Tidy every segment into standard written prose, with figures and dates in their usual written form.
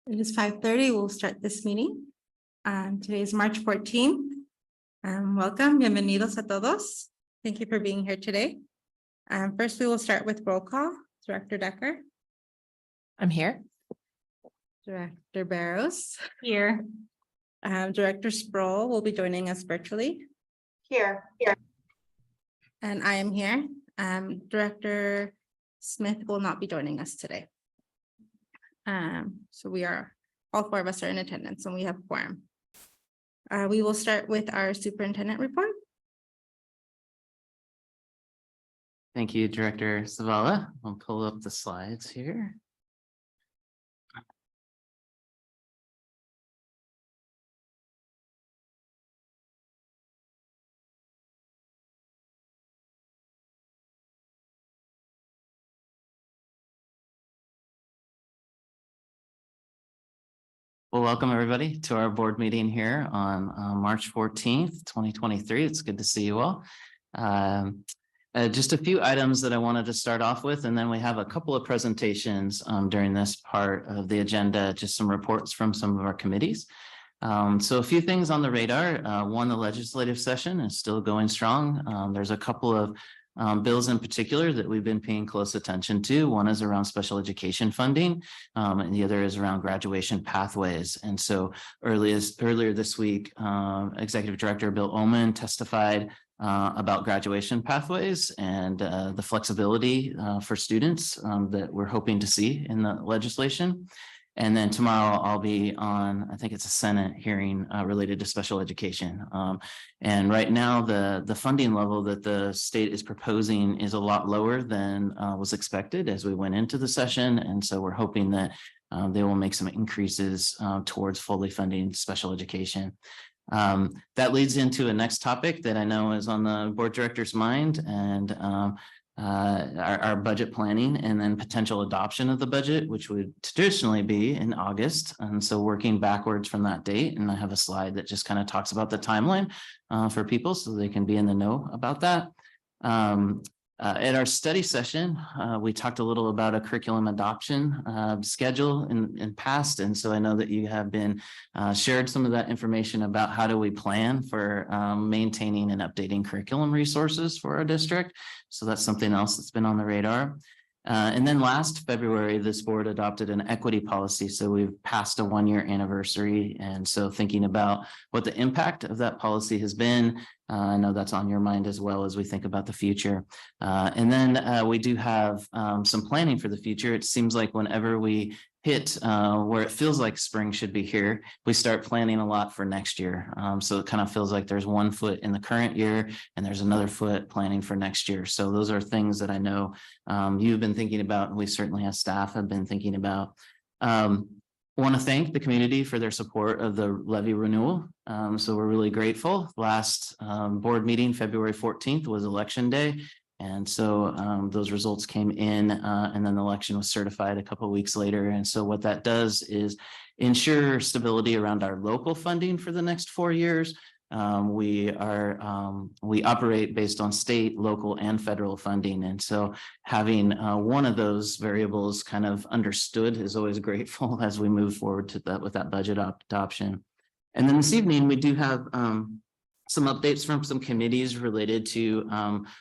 It is 5:30. We'll start this meeting. Today is March 14th. Welcome, bienvenidos a todos. Thank you for being here today. First, we will start with roll call. Director Decker. I'm here. Director Barros. Here. Director Sproul will be joining us virtually. Here. And I am here. Director Smith will not be joining us today. So all four of us are in attendance and we have quorum. We will start with our superintendent report. Thank you, Director Zavala. I'll pull up the slides here. Well, welcome everybody to our board meeting here on March 14th, 2023. It's good to see you all. Just a few items that I wanted to start off with, and then we have a couple of presentations during this part of the agenda, just some reports from some of our committees. So a few things on the radar. One, the legislative session is still going strong. There's a couple of bills in particular that we've been paying close attention to. One is around special education funding, and the other is around graduation pathways. And so earlier this week, Executive Director Bill Oman testified about graduation pathways and the flexibility for students that we're hoping to see in the legislation. And then tomorrow I'll be on, I think it's a Senate hearing related to special education. And right now the funding level that the state is proposing is a lot lower than was expected as we went into the session. And so we're hoping that they will make some increases towards fully funding special education. That leads into a next topic that I know is on the board director's mind, and our budget planning and then potential adoption of the budget, which would traditionally be in August. And so working backwards from that date, and I have a slide that just kind of talks about the timeline for people so they can be in the know about that. At our study session, we talked a little about a curriculum adoption schedule in past. And so I know that you have been shared some of that information about how do we plan for maintaining and updating curriculum resources for our district. So that's something else that's been on the radar. And then last February, this board adopted an equity policy. So we've passed a 1-year anniversary. And so thinking about what the impact of that policy has been, I know that's on your mind as well as we think about the future. And then we do have some planning for the future. It seems like whenever we hit where it feels like spring should be here, we start planning a lot for next year. So it kind of feels like there's one foot in the current year and there's another foot planning for next year. So those are things that I know you've been thinking about, and we certainly as staff have been thinking about. Want to thank the community for their support of the levy renewal. So we're really grateful. Last board meeting, February 14th, was election day. And so those results came in and then the election was certified a couple of weeks later. And so what that does is ensure stability around our local funding for the next 4 years. We operate based on state, local, and federal funding. And so having one of those variables kind of understood is always grateful as we move forward to that with that budget adoption. And then this evening, we do have some updates from some committees related to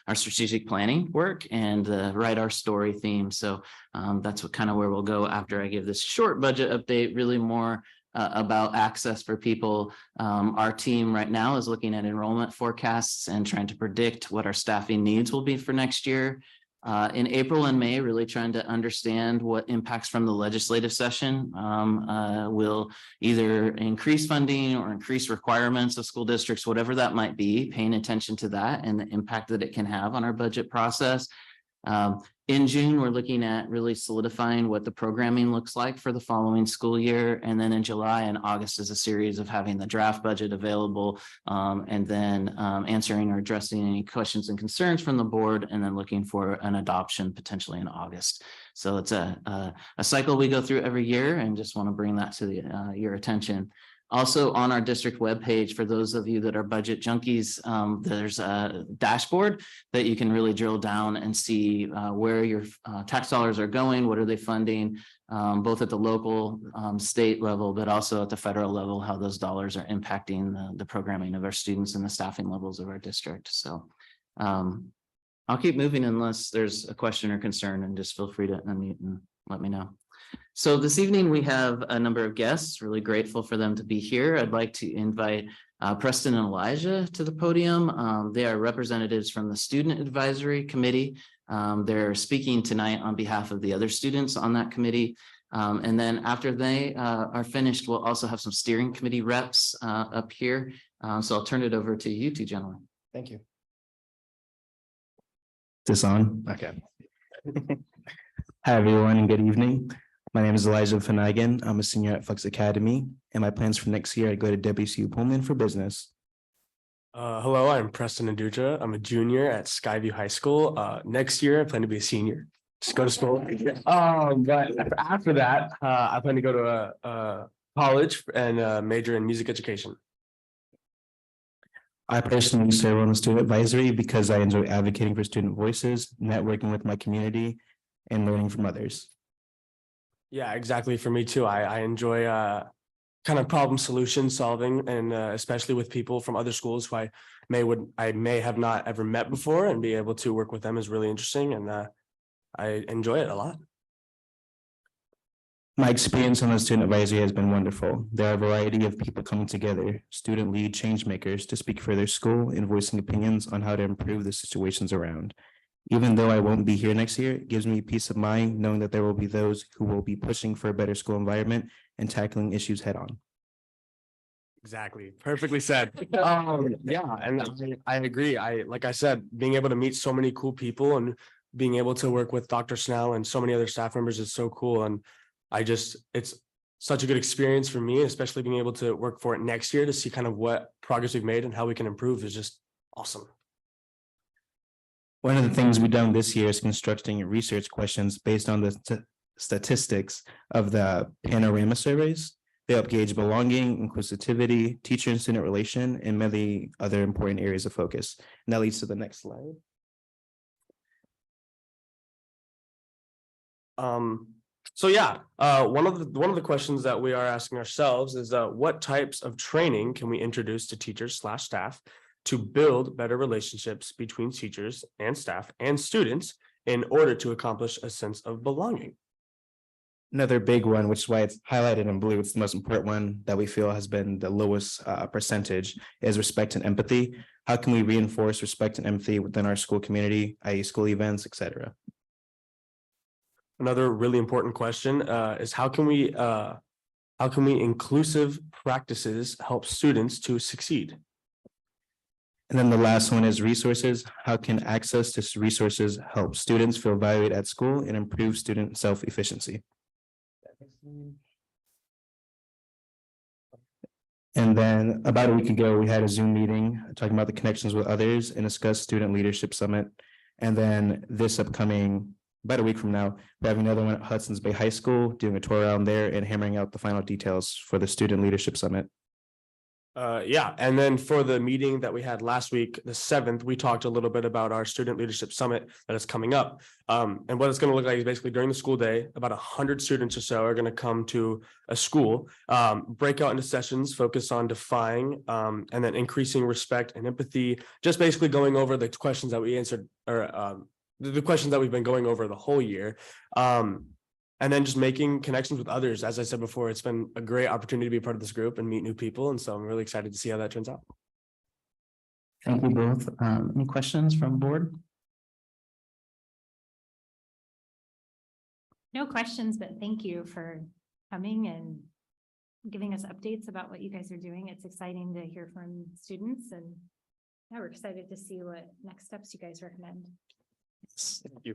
our strategic planning work and the Write Our Story theme. So that's where we'll go after I give this short budget update, really more about access for people. Our team right now is looking at enrollment forecasts and trying to predict what our staffing needs will be for next year. In April and May, really trying to understand what impacts from the legislative session will either increase funding or increase requirements of school districts, whatever that might be, paying attention to that and the impact that it can have on our budget process. In June, we're looking at really solidifying what the programming looks like for the following school year. And then in July and August is a series of having the draft budget available and then answering or addressing any questions and concerns from the board, and then looking for an adoption potentially in August. So it's a cycle we go through every year, and just want to bring that to your attention. Also on our district webpage, for those of you that are budget junkies, there's a dashboard that you can really drill down and see where your tax dollars are going, what are they funding, both at the local, state level, but also at the federal level, how those dollars are impacting the programming of our students and the staffing levels of our district. So I'll keep moving unless there's a question or concern, and just feel free to unmute and let me know. So this evening we have a number of guests, really grateful for them to be here. I'd like to invite Preston and Elijah to the podium. They are representatives from the Student Advisory Committee. They're speaking tonight on behalf of the other students on that committee. And then after they are finished, we'll also have some steering committee reps up here. So I'll turn it over to you two gentlemen. Thank you. Is this on? Okay. Hi, everyone, and good evening. My name is Elijah Finnegan. I'm a senior at Flex Academy, and my plans for next year, I go to WCU Pullman for business. Hello, I'm Preston Aduja. I'm a junior at Skyview High School. Next year, I plan to be a senior. Just go to school. But after that, I plan to go to a college and major in music education. I personally serve on the student advisory because I enjoy advocating for student voices, networking with my community, and learning from others. Yeah, exactly. For me too. I enjoy kind of problem solution solving, and especially with people from other schools who I may have not ever met before, and be able to work with them is really interesting, and I enjoy it a lot. My experience on the student advisory has been wonderful. There are a variety of people coming together, student lead change makers, to speak for their school and voicing opinions on how to improve the situations around. Even though I won't be here next year, it gives me peace of mind knowing that there will be those who will be pushing for a better school environment and tackling issues head on. Exactly. Perfectly said. Yeah, and I agree. Like I said, being able to meet so many cool people and being able to work with Dr. Snell and so many other staff members is so cool. And it's such a good experience for me, especially being able to work for it next year to see kind of what progress we've made and how we can improve is just awesome. One of the things we've done this year is constructing research questions based on the statistics of the panorama surveys. They help gauge belonging, inclusivity, teacher and student relation, and many other important areas of focus. And that leads to the next slide. So yeah, one of the questions that we are asking ourselves is what types of training can we introduce to teachers / staff to build better relationships between teachers and staff and students in order to accomplish a sense of belonging? Another big one, which is why it's highlighted in blue, it's the most important one that we feel has been the lowest percentage, is respect and empathy. How can we reinforce respect and empathy within our school community, i.e. school events, etc.? Another really important question is how can we inclusive practices help students to succeed? And then the last one is resources. How can access to resources help students feel valued at school and improve student self-efficiency? And then about a week ago, we had a Zoom meeting talking about the connections with others and discussed Student Leadership Summit. And then this upcoming, about a week from now, we're having another one at Hudson's Bay High School, doing a tour around there and hammering out the final details for the Student Leadership Summit. Yeah, and then for the meeting that we had last week, the 7th, we talked a little bit about our Student Leadership Summit that is coming up. And what it's going to look like is basically during the school day, about 100 students or so are going to come to a school, break out into sessions, focus on defying, and then increasing respect and empathy, just basically going over the questions that we answered, or the questions that we've been going over the whole year. And then just making connections with others. As I said before, it's been a great opportunity to be a part of this group and meet new people. And so I'm really excited to see how that turns out. Thank you both. Any questions from board? No questions, but thank you for coming and giving us updates about what you guys are doing. It's exciting to hear from students, and yeah, we're excited to see what next steps you guys recommend. Thank you.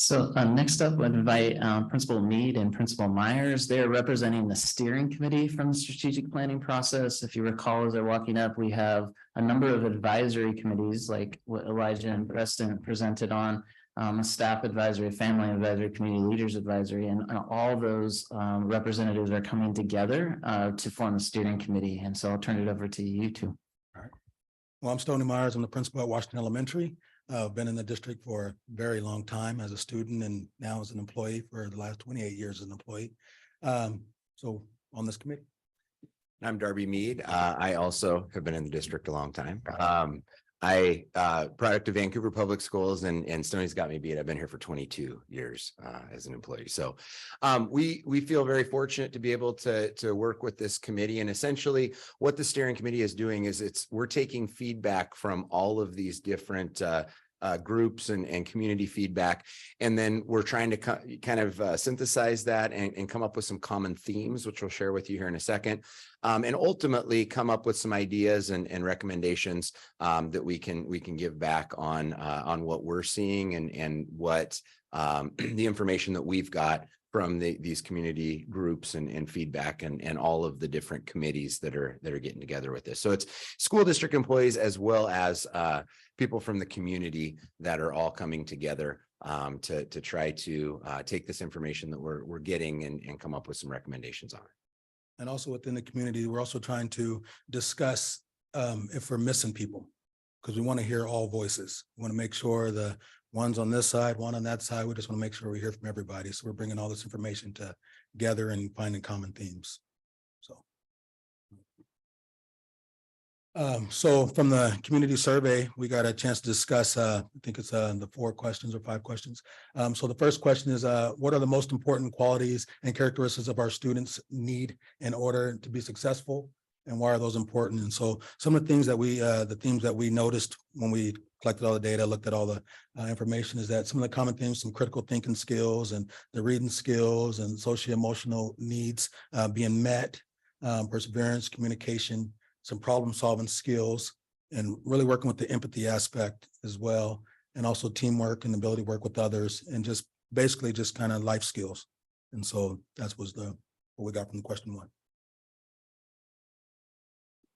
So next up, I'd invite Principal Mead and Principal Myers. They are representing the steering committee from the strategic planning process. If you recall, as they're walking up, we have a number of advisory committees like what Elijah and Preston presented on. a staff advisory, a family advisory, community leaders advisory, and all those representatives are coming together to form a steering committee. And so I'll turn it over to you two. Well, I'm Stoney Myers. I'm the principal at Washington Elementary. I've been in the district for a very long time as a student and now as an employee for the last 28 years as an employee. So on this committee. I'm Darby Mead. I also have been in the district a long time. Product of Vancouver Public Schools and Stoney's got me beat. I've been here for 22 years as an employee. So we feel very fortunate to be able to work with this committee. And essentially what the steering committee is doing is we're taking feedback from all of these different groups and community feedback. And then we're trying to kind of synthesize that and come up with some common themes, which we'll share with you here in a second. And ultimately come up with some ideas and recommendations that we can give back on what we're seeing and what the information that we've got from these community groups and feedback and all of the different committees that are getting together with this. So it's school district employees as well as people from the community that are all coming together to try to take this information that we're getting and come up with some recommendations on it. And also within the community, we're also trying to discuss if we're missing people, because we want to hear all voices. We want to make sure the one's on this side, one on that side. We just want to make sure we hear from everybody. So we're bringing all this information together and finding common themes. So from the community survey, we got a chance to discuss, I think it's the 4 questions or 5 questions. So the first question is, what are the most important qualities and characteristics of our students need in order to be successful? And why are those important? And so some of the things that the themes that we noticed when we collected all the data, looked at all the information is that some of the common themes, some critical thinking skills and the reading skills and socio-emotional needs being met, perseverance, communication, some problem solving skills, and really working with the empathy aspect as well. And also teamwork and ability to work with others and just basically just kind of life skills. And so that was what we got from question 1.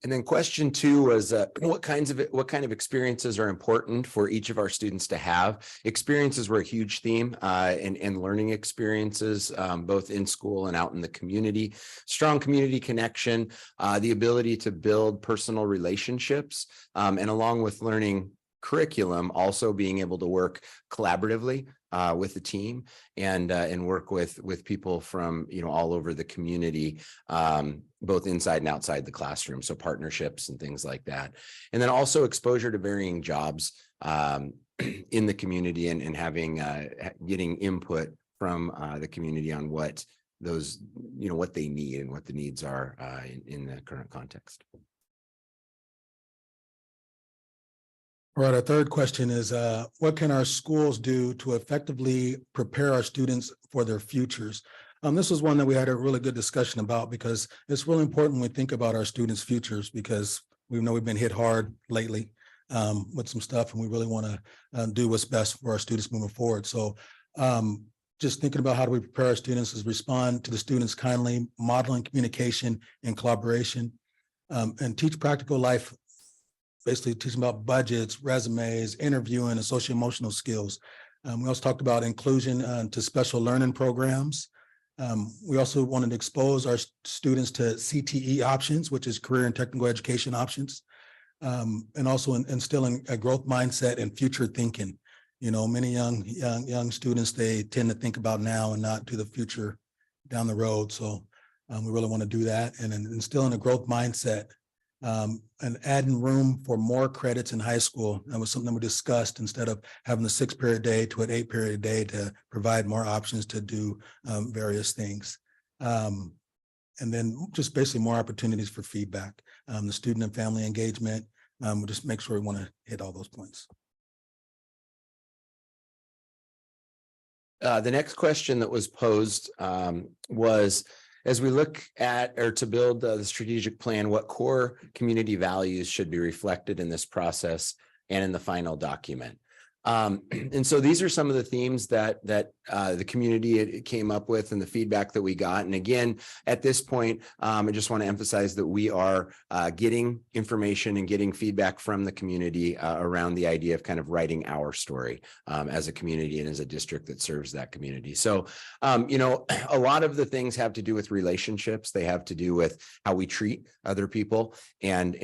And then question 2 was what kind of experiences are important for each of our students to have? Experiences were a huge theme and learning experiences, both in school and out in the community. Strong community connection, the ability to build personal relationships, and along with learning curriculum, also being able to work collaboratively with the team and work with people from all over the community, both inside and outside the classroom. So partnerships and things like that. And then also exposure to varying jobs in the community and having getting input from the community on what those, what they need and what the needs are in the current context. All right, our third question is, what can our schools do to effectively prepare our students for their futures? This was one that we had a really good discussion about because it's really important when we think about our students' futures, because we know we've been hit hard lately with some stuff, and we really want to do what's best for our students moving forward. So just thinking about how do we prepare our students is respond to the students kindly, modeling communication and collaboration, and teach practical life, basically teaching about budgets, resumes, interviewing, and socio-emotional skills. We also talked about inclusion to special learning programs. We also wanted to expose our students to CTE options, which is career and technical education options, and also instilling a growth mindset and future thinking. Many young students, they tend to think about now and not to the future down the road. So we really want to do that and instilling a growth mindset. And adding room for more credits in high school. That was something we discussed, instead of having the 6-period day to an 8-period day, to provide more options to do various things. And then just basically more opportunities for feedback, the student and family engagement. We'll just make sure we want to hit all those points. The next question that was posed was, as we look at or to build the strategic plan, what core community values should be reflected in this process and in the final document? And so these are some of the themes that the community came up with and the feedback that we got. And again, at this point, I just want to emphasize that we are getting information and getting feedback from the community around the idea of kind of writing our story as a community and as a district that serves that community. So, you know, a lot of the things have to do with relationships. They have to do with how we treat other people and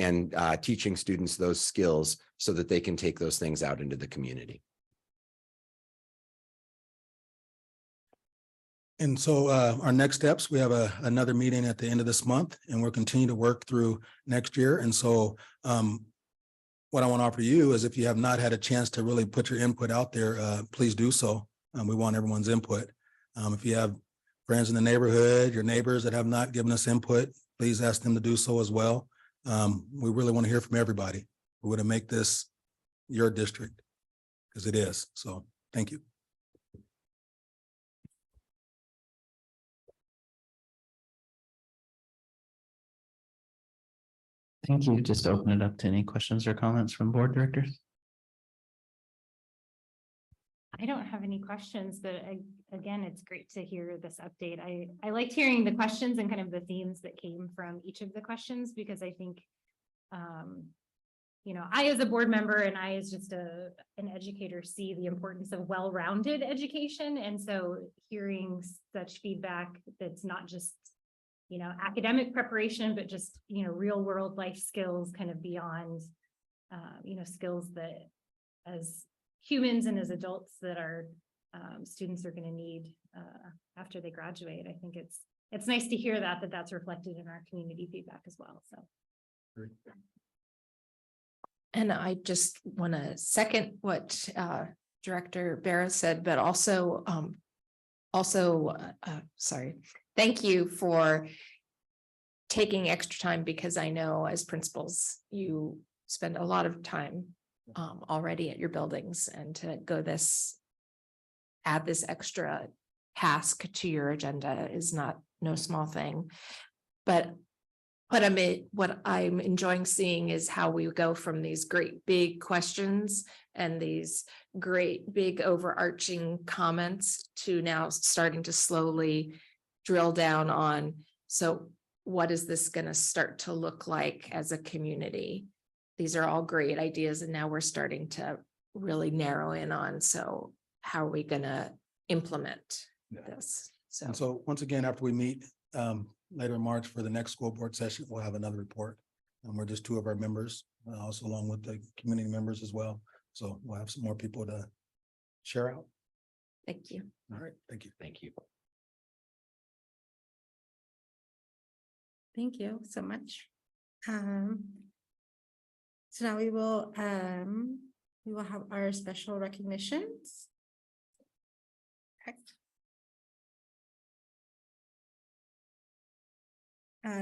teaching students those skills so that they can take those things out into the community. And so our next steps, we have another meeting at the end of this month, and we'll continue to work through next year. And so what I want to offer you is, if you have not had a chance to really put your input out there, please do so. We want everyone's input. If you have friends in the neighborhood, your neighbors that have not given us input, please ask them to do so as well. We really want to hear from everybody. We want to make this your district, because it is. So thank you. Thank you. Just open it up to any questions or comments from board directors. I don't have any questions, but again, it's great to hear this update. I liked hearing the questions and kind of the themes that came from each of the questions, because I think, you know, I as a board member and I as just an educator see the importance of well-rounded education. And so hearing such feedback that's not just, you know, academic preparation, but just, you know, real world life skills kind of beyond, you know, skills that as humans and as adults that our students are going to need after they graduate. I think it's nice to hear that's reflected in our community feedback as well. So. And I just want to second what Director Barra said, but also, sorry, thank you for taking extra time, because I know as principals, you spend a lot of time already at your buildings, and to go add this extra task to your agenda is no small thing. But what I'm enjoying seeing is how we go from these great big questions and these great big overarching comments to now starting to slowly drill down on, so what is this going to start to look like as a community? These are all great ideas, and now we're starting to really narrow in on, so how are we going to implement this? And so once again, after we meet later in March for the next school board session, we'll have another report. And we're just two of our members, also along with the community members as well. So we'll have some more people to share out. Thank you. All right, thank you. Thank you. Thank you so much. So now we will have our special recognitions. Correct.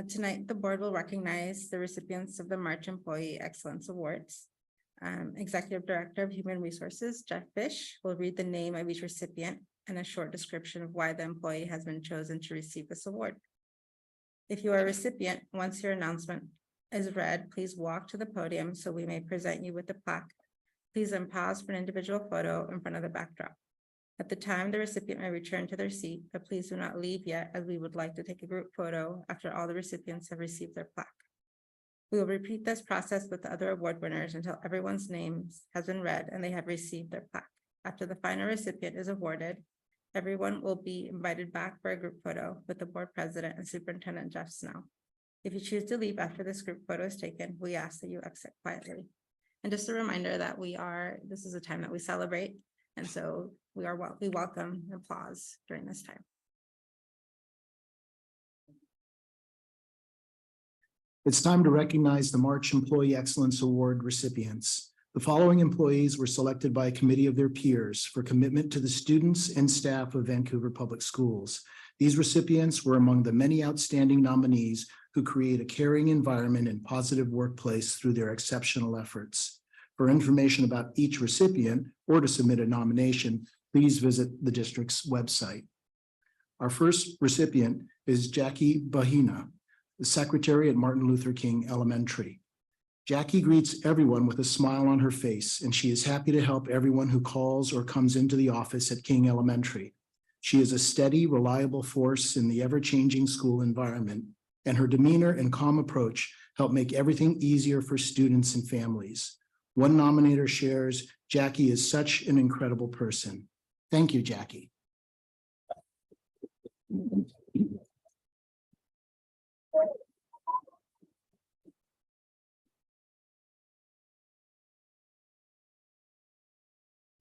Tonight, the board will recognize the recipients of the March Employee Excellence Awards. Executive Director of Human Resources, Jeff Fish, will read the name of each recipient and a short description of why the employee has been chosen to receive this award. If you are a recipient, once your announcement is read, please walk to the podium so we may present you with the plaque. Please then pause for an individual photo in front of the backdrop. At the time, the recipient may return to their seat, but please do not leave yet, as we would like to take a group photo after all the recipients have received their plaque. We will repeat this process with the other award winners until everyone's names has been read and they have received their plaque. After the final recipient is awarded, everyone will be invited back for a group photo with the board president and Superintendent Jeff Snow. If you choose to leave after this group photo is taken, we ask that you exit quietly. And just a reminder that this is a time that we celebrate. And so we welcome applause during this time. It's time to recognize the March Employee Excellence Award recipients. The following employees were selected by a committee of their peers for commitment to the students and staff of Vancouver Public Schools. These recipients were among the many outstanding nominees who create a caring environment and positive workplace through their exceptional efforts. For information about each recipient or to submit a nomination, please visit the district's website. Our first recipient is Jackie Bahina, the secretary at Martin Luther King Elementary. Jackie greets everyone with a smile on her face, and she is happy to help everyone who calls or comes into the office at King Elementary. She is a steady, reliable force in the ever-changing school environment, and her demeanor and calm approach help make everything easier for students and families. One nominator shares, Jackie is such an incredible person. Thank you, Jackie.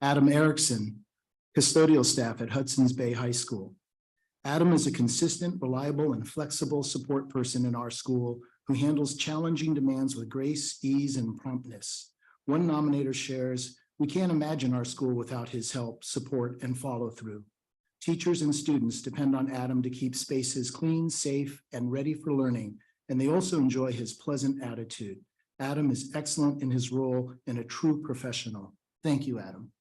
Adam Erickson, custodial staff at Hudson's Bay High School. Adam is a consistent, reliable, and flexible support person in our school who handles challenging demands with grace, ease, and promptness. One nominator shares, we can't imagine our school without his help, support, and follow through. Teachers and students depend on Adam to keep spaces clean, safe, and ready for learning, and they also enjoy his pleasant attitude. Adam is excellent in his role and a true professional. Thank you, Adam.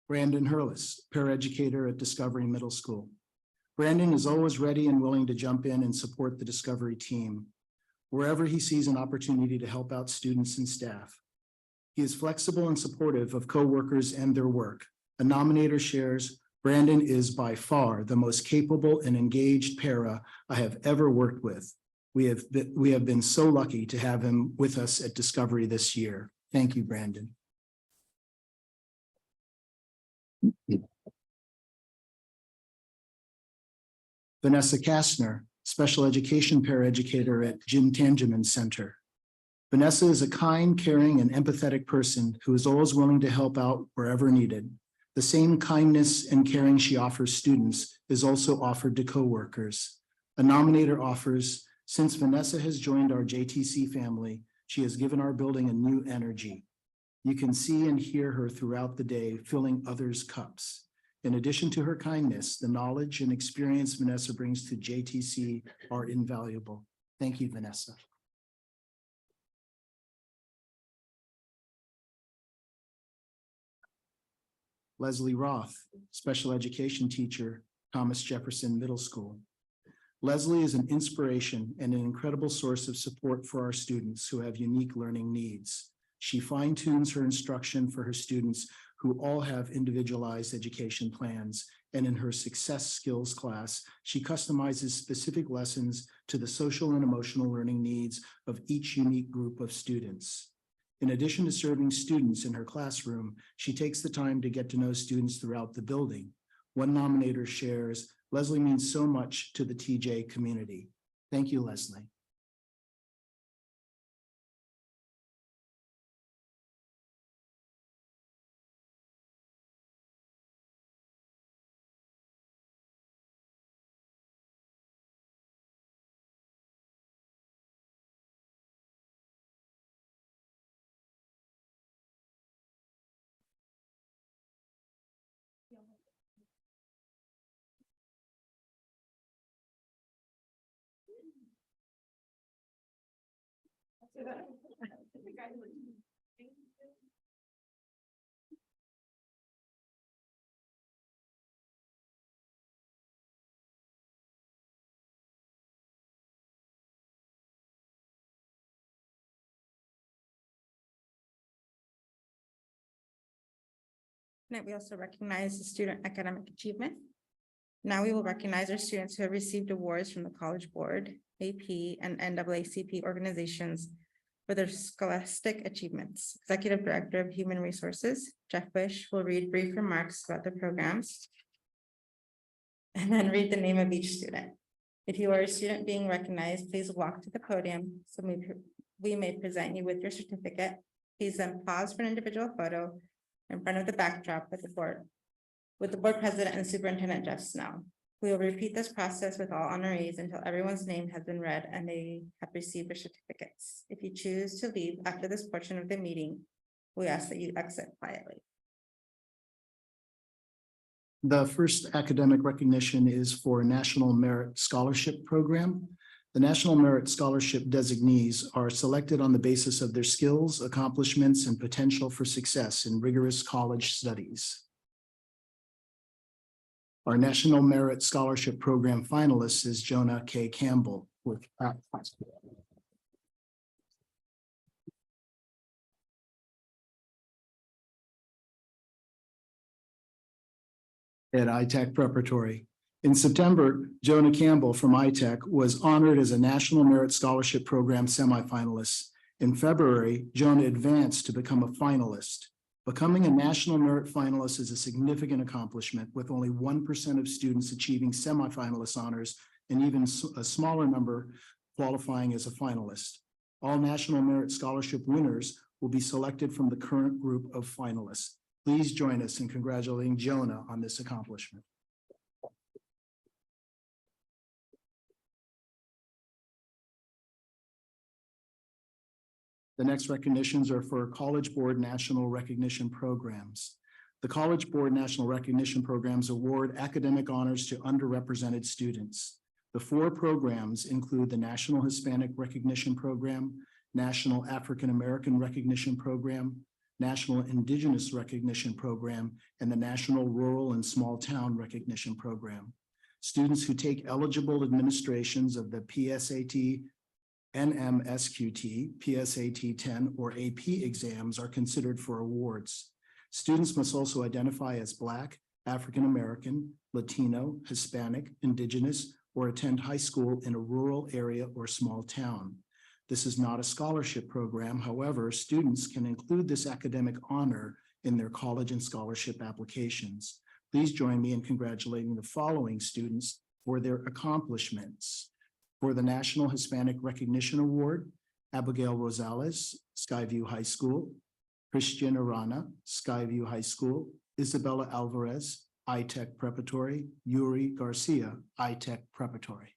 Brandon Hurlis, paraeducator at Discovery Middle School. Brandon is always ready and willing to jump in and support the Discovery team wherever he sees an opportunity to help out students and staff. He is flexible and supportive of coworkers and their work. A nominator shares, Brandon is by far the most capable and engaged para I have ever worked with. We have been so lucky to have him with us at Discovery this year. Thank you, Brandon. Vanessa Kastner, special education paraeducator at Jim Tangeman Center. Vanessa is a kind, caring, and empathetic person who is always willing to help out wherever needed. The same kindness and caring she offers students is also offered to coworkers. A nominator offers, since Vanessa has joined our JTC family, she has given our building a new energy. You can see and hear her throughout the day, filling others' cups. In addition to her kindness, the knowledge and experience Vanessa brings to JTC are invaluable. Thank you, Vanessa. Leslie Roth, special education teacher, Thomas Jefferson Middle School. Leslie is an inspiration and an incredible source of support for our students who have unique learning needs. She fine-tunes her instruction for her students who all have individualized education plans, and in her success skills class, she customizes specific lessons to the social and emotional learning needs of each unique group of students. In addition to serving students in her classroom, she takes the time to get to know students throughout the building. One nominator shares, Leslie means so much to the TJ community. Thank you, Leslie. Tonight, we also recognize the student academic achievement. Now we will recognize our students who have received awards from the College Board, AP, and NAACP organizations for their scholastic achievements. Executive Director of Human Resources, Jeff Bush, will read brief remarks about the programs and then read the name of each student. If you are a student being recognized, please walk to the podium so we may present you with your certificate. Please then pause for an individual photo in front of the backdrop with the board president and superintendent Jeff Snell. We will repeat this process with all honorees until everyone's name has been read and they have received their certificates. If you choose to leave after this portion of the meeting, we ask that you exit quietly. The first academic recognition is for National Merit Scholarship Program. The National Merit Scholarship designees are selected on the basis of their skills, accomplishments, and potential for success in rigorous college studies. Our National Merit Scholarship Program finalist is Jonah K. Campbell with at iTech Preparatory. In September, Jonah Campbell from iTech was honored as a National Merit Scholarship Program semifinalist. In February, Jonah advanced to become a finalist. Becoming a National Merit finalist is a significant accomplishment, with only 1% of students achieving semifinalist honors and even a smaller number qualifying as a finalist. All National Merit Scholarship winners will be selected from the current group of finalists. Please join us in congratulating Jonah on this accomplishment. The next recognitions are for College Board National Recognition Programs. The College Board National Recognition Programs award academic honors to underrepresented students. The 4 programs include the National Hispanic Recognition Program, National African American Recognition Program, National Indigenous Recognition Program, and the National Rural and Small Town Recognition Program. Students who take eligible administrations of the PSAT, NMSQT, PSAT 10, or AP exams are considered for awards. Students must also identify as Black, African American, Latino, Hispanic, Indigenous, or attend high school in a rural area or small town. This is not a scholarship program. However, students can include this academic honor in their college and scholarship applications. Please join me in congratulating the following students for their accomplishments. For the National Hispanic Recognition Award, Abigail Rosales, Skyview High School, Christian Arana, Skyview High School, Isabella Alvarez, iTech Preparatory, Yuri Garcia, iTech Preparatory.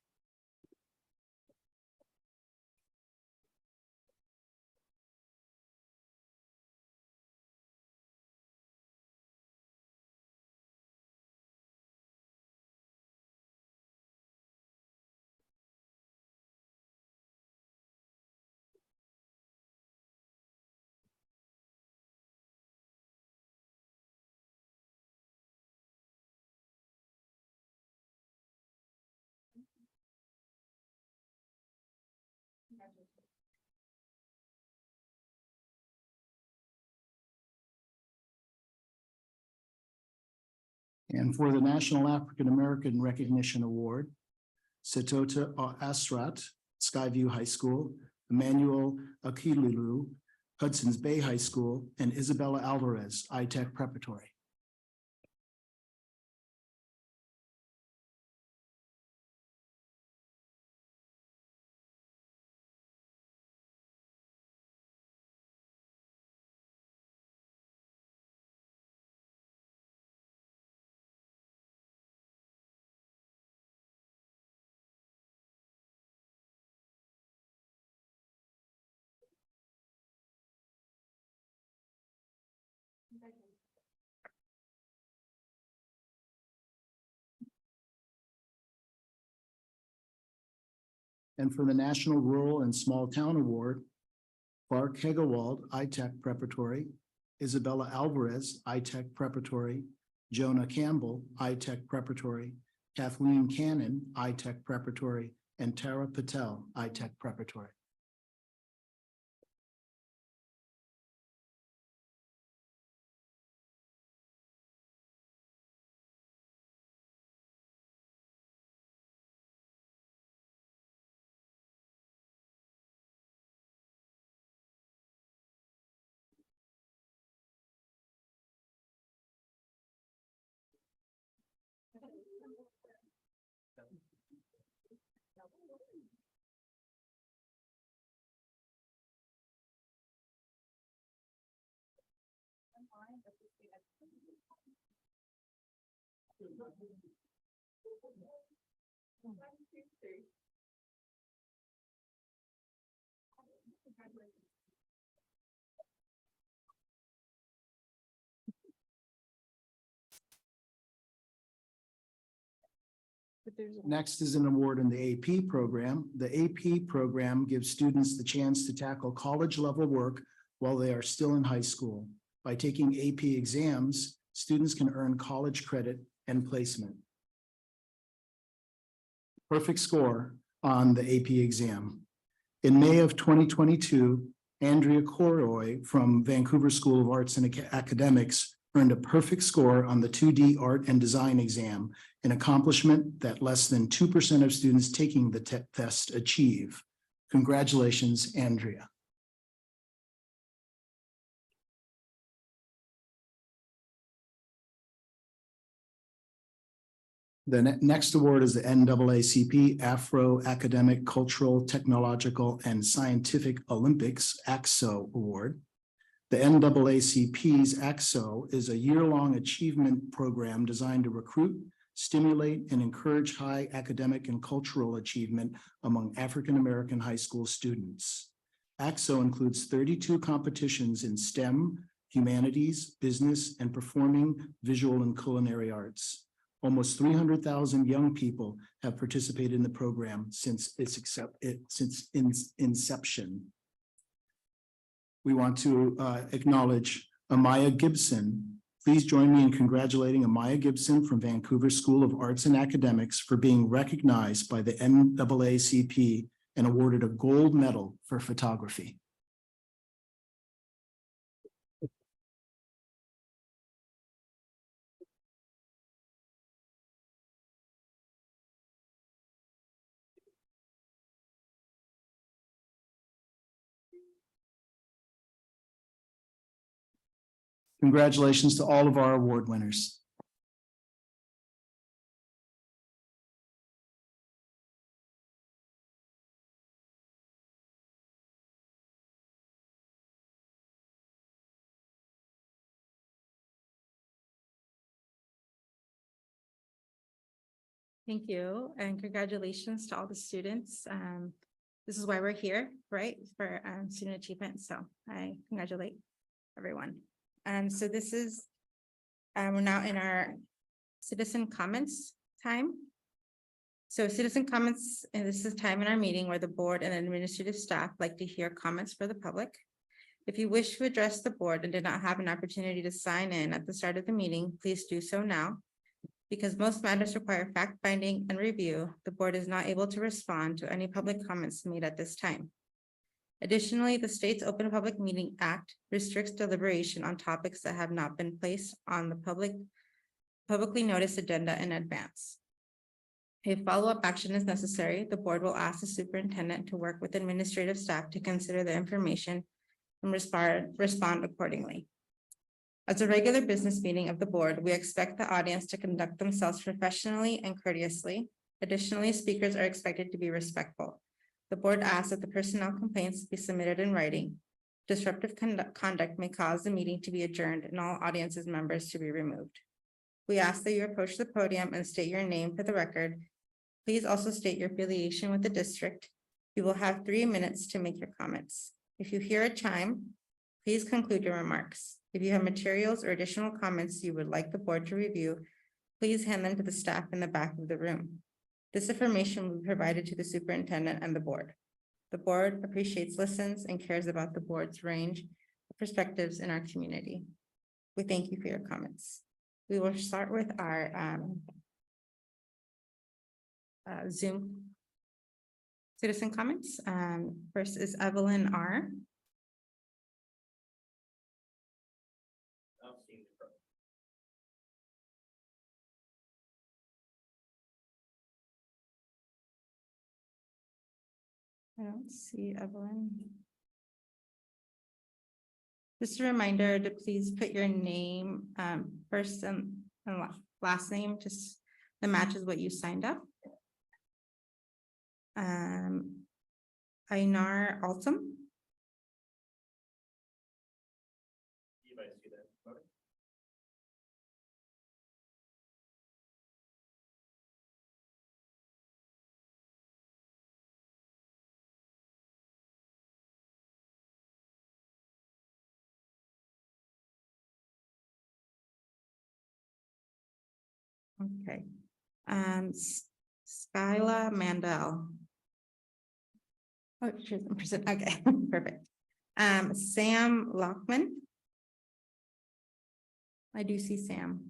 And for the National African American Recognition Award, Setota Asrat, Skyview High School, Emmanuel Akilulu, Hudson's Bay High School, and Isabella Alvarez, iTech Preparatory. And for the National Rural and Small Town Award, Clark Hegewald, iTech Preparatory, Isabella Alvarez, iTech Preparatory, Jonah Campbell, iTech Preparatory, Kathleen Cannon, iTech Preparatory, and Tara Patel, iTech Preparatory. Next is an award in the AP program. The AP program gives students the chance to tackle college level work while they are still in high school. By taking AP exams, students can earn college credit and placement. perfect score on the AP exam. In May of 2022, Andrea Coroy from Vancouver School of Arts and Academics earned a perfect score on the 2D Art and Design exam, an accomplishment that less than 2% of students taking the test achieve. Congratulations, Andrea. The next award is the NAACP Afro Academic, Cultural, Technological, and Scientific Olympics ACSO Award. The NAACP's ACSO is a year-long achievement program designed to recruit, stimulate, and encourage high academic and cultural achievement among African-American high school students. ACSO includes 32 competitions in STEM, humanities, business, and performing, visual, and culinary arts. Almost 300,000 young people have participated in the program since its inception. We want to acknowledge Amaya Gibson. Please join me in congratulating Amaya Gibson from Vancouver School of Arts and Academics for being recognized by the NAACP and awarded a gold medal for photography. Congratulations to all of our award winners. Thank you, and congratulations to all the students. This is why we're here, right? For student achievement. So I congratulate everyone. And so this is, we're now in our citizen comments time. So citizen comments, and this is time in our meeting where the board and administrative staff like to hear comments for the public. If you wish to address the board and did not have an opportunity to sign in at the start of the meeting, please do so now. Because most matters require fact-finding and review, the board is not able to respond to any public comments made at this time. Additionally, the state's Open Public Meeting Act restricts deliberation on topics that have not been placed on the publicly noticed agenda in advance. If follow-up action is necessary, the board will ask the superintendent to work with administrative staff to consider the information and respond accordingly. As a regular business meeting of the board, we expect the audience to conduct themselves professionally and courteously. Additionally, speakers are expected to be respectful. The board asks that the personnel complaints be submitted in writing. Disruptive conduct may cause the meeting to be adjourned and all audience's members to be removed. We ask that you approach the podium and state your name for the record. Please also state your affiliation with the district. You will have 3 minutes to make your comments. If you hear a chime, please conclude your remarks. If you have materials or additional comments you would like the board to review, please hand them to the staff in the back of the room. This information will be provided to the superintendent and the board. The board appreciates, listens, and cares about the board's range of perspectives in our community. We thank you for your comments. We will start with our Zoom citizen comments. First is Evelyn R. I don't see Evelyn. Just a reminder to please put your name first and last name, just that matches what you signed up. Einar Altum. Okay. Skyla Mandel. Oh, she's in person. Okay, perfect. Sam Lockman. I do see Sam.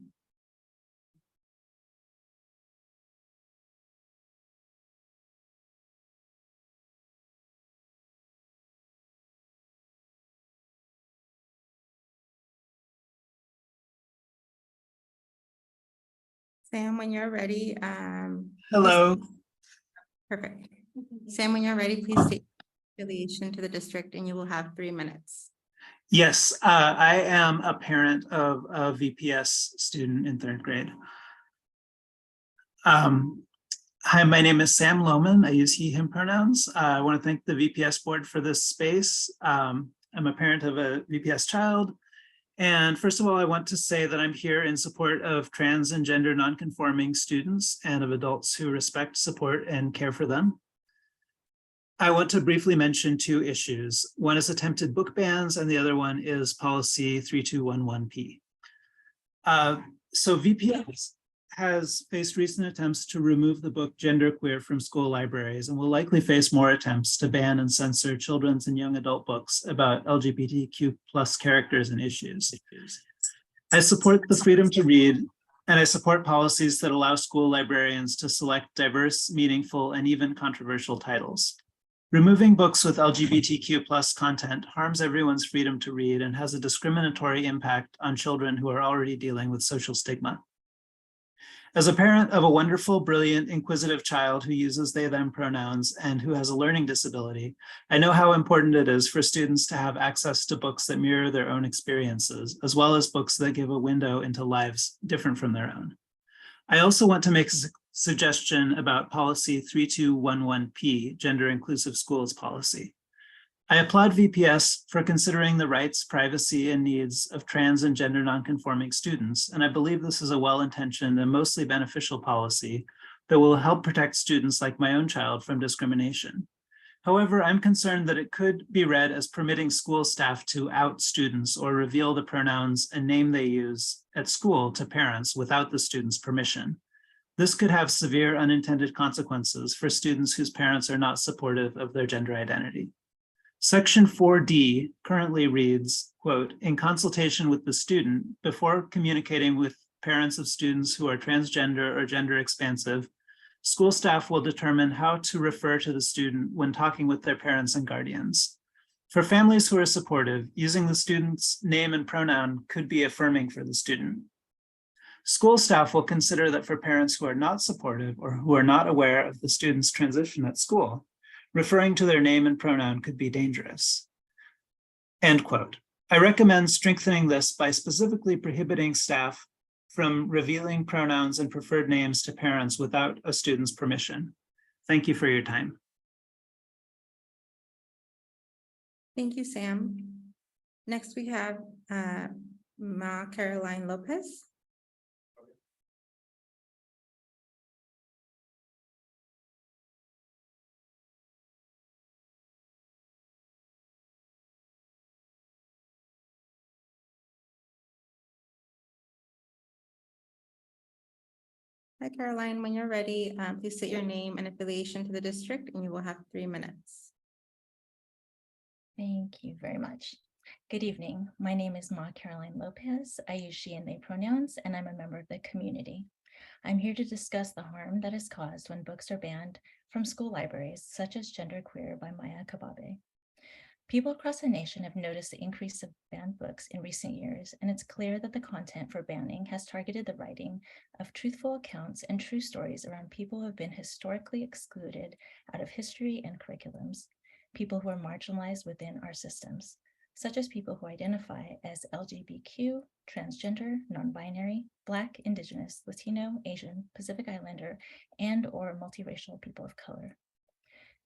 Sam, when you're ready. Hello. Perfect. Sam, when you're ready, please state affiliation to the district and you will have 3 minutes. Yes, I am a parent of a VPS student in 3rd grade. Hi, my name is Sam Lohman. I use he, him pronouns. I want to thank the VPS board for this space. I'm a parent of a VPS child. And first of all, I want to say that I'm here in support of trans and gender nonconforming students and of adults who respect, support, and care for them. I want to briefly mention 2 issues. One is attempted book bans, and the other one is policy 3211P. So VPS has faced recent attempts to remove the book Genderqueer from school libraries and will likely face more attempts to ban and censor children's and young adult books about LGBTQ+ characters and issues. I support the freedom to read, and I support policies that allow school librarians to select diverse, meaningful, and even controversial titles. Removing books with LGBTQ+ content harms everyone's freedom to read and has a discriminatory impact on children who are already dealing with social stigma. As a parent of a wonderful, brilliant, inquisitive child who uses they, them pronouns and who has a learning disability, I know how important it is for students to have access to books that mirror their own experiences, as well as books that give a window into lives different from their own. I also want to make a suggestion about policy 3211P, Gender Inclusive Schools Policy. I applaud VPS for considering the rights, privacy, and needs of trans and gender nonconforming students, and I believe this is a well-intentioned and mostly beneficial policy that will help protect students like my own child from discrimination. However, I'm concerned that it could be read as permitting school staff to out students or reveal the pronouns and name they use at school to parents without the student's permission. This could have severe unintended consequences for students whose parents are not supportive of their gender identity. Section 4D currently reads, quote, in consultation with the student, before communicating with parents of students who are transgender or gender expansive, school staff will determine how to refer to the student when talking with their parents and guardians. For families who are supportive, using the student's name and pronoun could be affirming for the student. School staff will consider that for parents who are not supportive or who are not aware of the student's transition at school, referring to their name and pronoun could be dangerous. End quote. I recommend strengthening this by specifically prohibiting staff from revealing pronouns and preferred names to parents without a student's permission. Thank you for your time. Thank you, Sam. Next, we have Ma Caroline Lopez. Hi, Caroline. When you're ready, please state your name and affiliation to the district, and you will have 3 minutes. Thank you very much. Good evening. My name is Ma Caroline Lopez. I use she and they pronouns, and I'm a member of the community. I'm here to discuss the harm that is caused when books are banned from school libraries, such as Genderqueer by Maya Kababe. People across the nation have noticed the increase of banned books in recent years, and it's clear that the content for banning has targeted the writing of truthful accounts and true stories around people who have been historically excluded out of history and curriculums, people who are marginalized within our systems, such as people who identify as LGBTQ, transgender, non-binary, Black, Indigenous, Latino, Asian, Pacific Islander, and or multiracial people of color.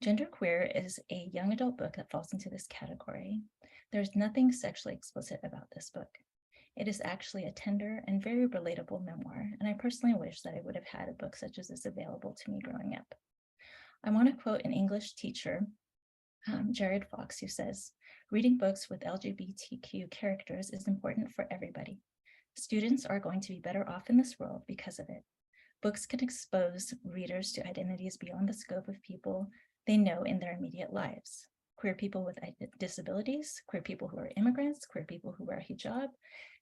Genderqueer is a young adult book that falls into this category. There's nothing sexually explicit about this book. It is actually a tender and very relatable memoir, and I personally wish that I would have had a book such as this available to me growing up. I want to quote an English teacher, Jared Fox, who says, reading books with LGBTQ characters is important for everybody. Students are going to be better off in this world because of it. Books can expose readers to identities beyond the scope of people they know in their immediate lives. Queer people with disabilities, queer people who are immigrants, queer people who wear hijab,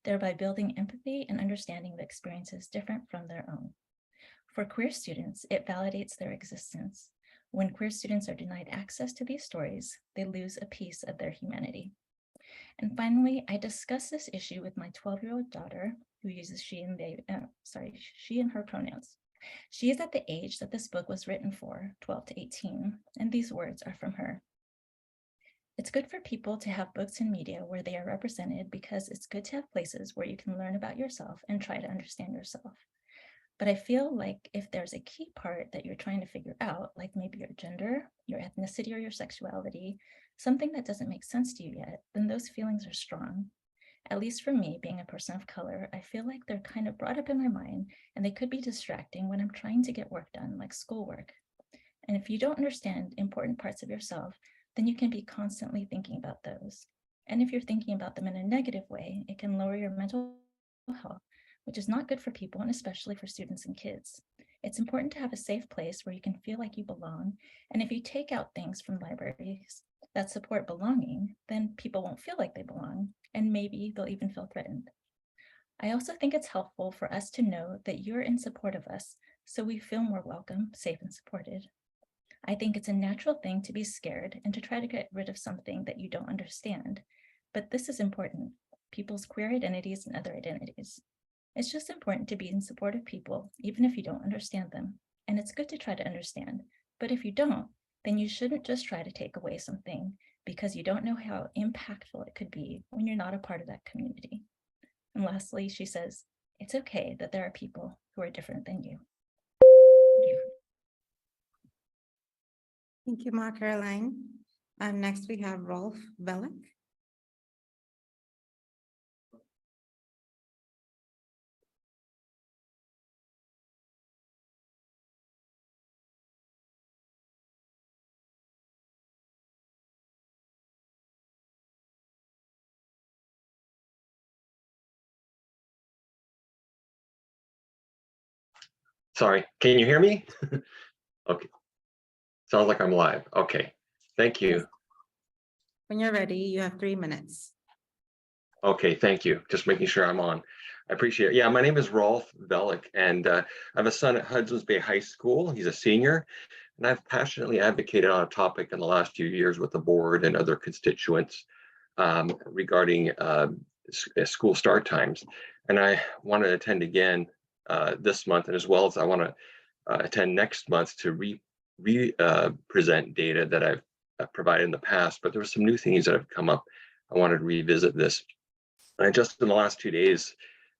thereby building empathy and understanding the experiences different from their own. For queer students, it validates their existence. When queer students are denied access to these stories, they lose a piece of their humanity. And finally, I discussed this issue with my 12-year-old daughter, who uses she and she and her pronouns. She is at the age that this book was written for, 12 to 18, and these words are from her. It's good for people to have books and media where they are represented because it's good to have places where you can learn about yourself and try to understand yourself. But I feel like if there's a key part that you're trying to figure out, like maybe your gender, your ethnicity, or your sexuality, something that doesn't make sense to you yet, then those feelings are strong. At least for me, being a person of color, I feel like they're kind of brought up in my mind and they could be distracting when I'm trying to get work done, like schoolwork. And if you don't understand important parts of yourself, then you can be constantly thinking about those. And if you're thinking about them in a negative way, it can lower your mental health, which is not good for people and especially for students and kids. It's important to have a safe place where you can feel like you belong. And if you take out things from libraries that support belonging, then people won't feel like they belong, and maybe they'll even feel threatened. I also think it's helpful for us to know that you're in support of us, so we feel more welcome, safe, and supported. I think it's a natural thing to be scared and to try to get rid of something that you don't understand, but this is important, people's queer identities and other identities. It's just important to be in support of people, even if you don't understand them, and it's good to try to understand, but if you don't, then you shouldn't just try to take away something because you don't know how impactful it could be when you're not a part of that community. And lastly, she says, it's okay that there are people who are different than you. Thank you, Ma Caroline. Next we have Rolf Bellick. Sorry, can you hear me? Okay. Sounds like I'm live. Okay, thank you. When you're ready, you have 3 minutes. Okay, thank you. Just making sure I'm on. I appreciate it. Yeah, my name is Rolf Bellick, and I have a son at Hudson's Bay High School. He's a senior, and I've passionately advocated on a topic in the last few years with the board and other constituents regarding school start times. And I want to attend again this month, and as well as I want to attend next month to present data that I've provided in the past, but there were some new things that have come up. I wanted to revisit this. And just in the last 2 days,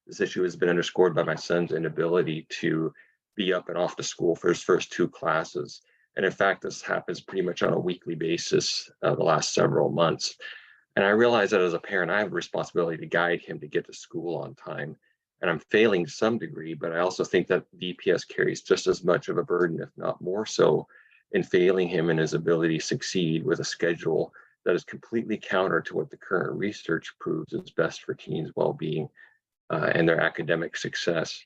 this issue has been underscored by my son's inability to be up and off to school for his first 2 classes. And in fact, this happens pretty much on a weekly basis the last several months. And I realize that as a parent, I have a responsibility to guide him to get to school on time. And I'm failing to some degree, but I also think that VPS carries just as much of a burden, if not more so, in failing him in his ability to succeed with a schedule that is completely counter to what the current research proves is best for teens' well-being and their academic success.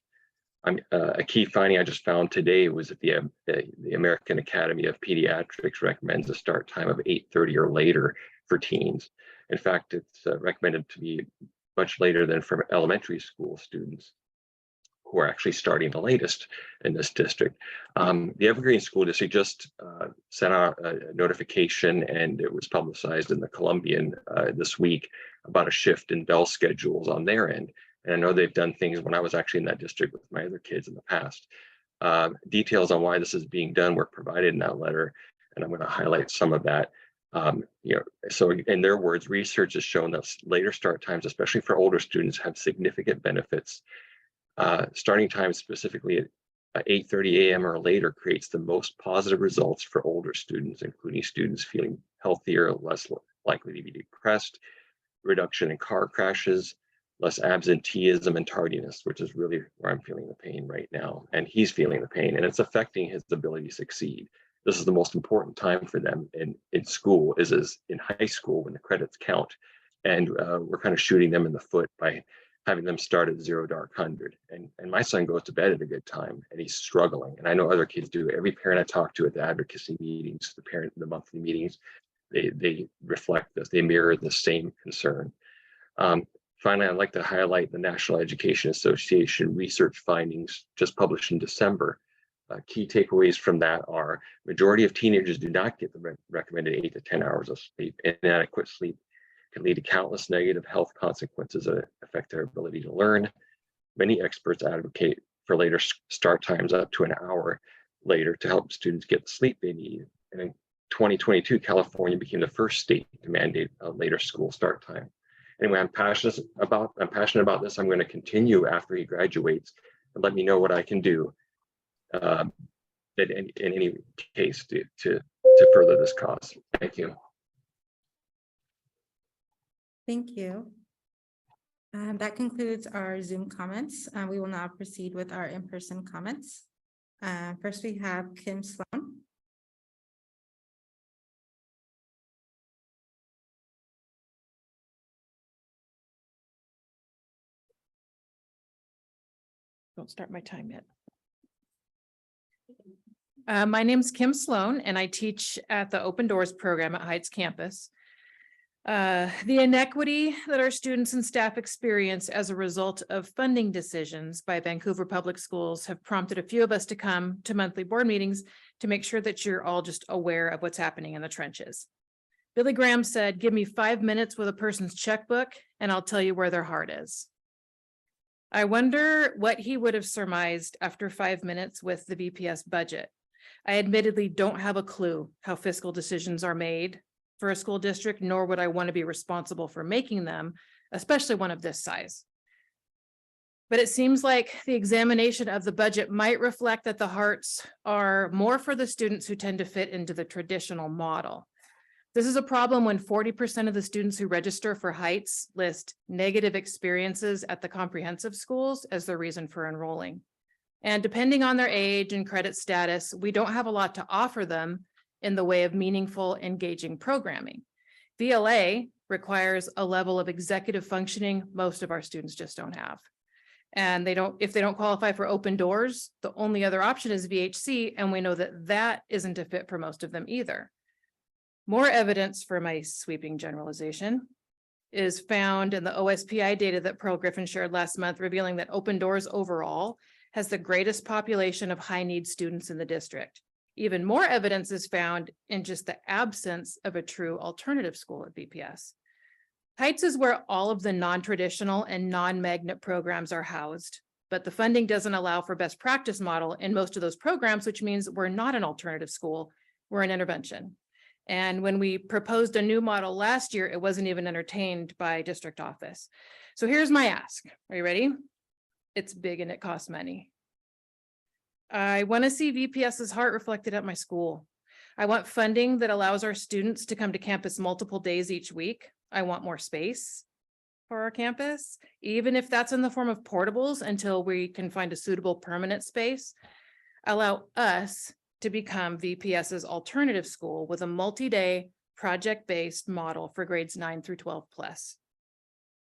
A key finding I just found today was that the American Academy of Pediatrics recommends a start time of 8:30 or later for teens. In fact, it's recommended to be much later than for elementary school students, who are actually starting the latest in this district. The Evergreen School District just sent out a notification, and it was publicized in the Columbian this week about a shift in bell schedules on their end. And I know they've done things when I was actually in that district with my other kids in the past. Details on why this is being done were provided in that letter, and I'm going to highlight some of that. So in their words, research has shown that later start times, especially for older students, have significant benefits. Starting time specifically at 8:30 a.m. or later creates the most positive results for older students, including students feeling healthier, less likely to be depressed, reduction in car crashes, less absenteeism and tardiness, which is really where I'm feeling the pain right now. And he's feeling the pain, and it's affecting his ability to succeed. This is the most important time for them in school, is in high school when the credits count. And we're kind of shooting them in the foot by having them start at 0 dark 100. And my son goes to bed at a good time, and he's struggling. And I know other kids do. Every parent I talk to at the advocacy meetings, the monthly meetings, they reflect this, they mirror the same concern. Finally, I'd like to highlight the National Education Association research findings just published in December. Key takeaways from that are majority of teenagers do not get the recommended 8 to 10 hours of sleep. Inadequate sleep can lead to countless negative health consequences that affect their ability to learn. Many experts advocate for later start times up to an hour later to help students get the sleep they need. And in 2022, California became the first state to mandate a later school start time. Anyway, I'm passionate about this. I'm going to continue after he graduates, and let me know what I can do in any case to further this cause. Thank you. Thank you. That concludes our Zoom comments. We will now proceed with our in-person comments. First, we have Kim Sloan. Don't start my time yet. My name's Kim Sloan, and I teach at the Open Doors program at Heights Campus. The inequity that our students and staff experience as a result of funding decisions by Vancouver Public Schools have prompted a few of us to come to monthly board meetings to make sure that you're all just aware of what's happening in the trenches. Billy Graham said, "Give me 5 minutes with a person's checkbook and I'll tell you where their heart is." I wonder what he would have surmised after 5 minutes with the VPS budget. I admittedly don't have a clue how fiscal decisions are made for a school district, nor would I want to be responsible for making them, especially one of this size. But it seems like the examination of the budget might reflect that the hearts are more for the students who tend to fit into the traditional model. This is a problem when 40% of the students who register for Heights list negative experiences at the comprehensive schools as their reason for enrolling. And depending on their age and credit status, we don't have a lot to offer them in the way of meaningful, engaging programming. VLA requires a level of executive functioning most of our students just don't have. And if they don't qualify for Open Doors, the only other option is VHC, and we know that that isn't a fit for most of them either. More evidence for my sweeping generalization is found in the OSPI data that Pearl Griffin shared last month, revealing that Open Doors overall has the greatest population of high-need students in the district. Even more evidence is found in just the absence of a true alternative school at VPS. Heights is where all of the non-traditional and non-magnet programs are housed, but the funding doesn't allow for best practice model in most of those programs, which means we're not an alternative school, we're an intervention. And when we proposed a new model last year, it wasn't even entertained by district office. So here's my ask. Are you ready? It's big and it costs money. I want to see VPS's heart reflected at my school. I want funding that allows our students to come to campus multiple days each week. I want more space for our campus, even if that's in the form of portables until we can find a suitable permanent space. Allow us to become VPS's alternative school with a multi-day project-based model for grades 9 through 12 plus.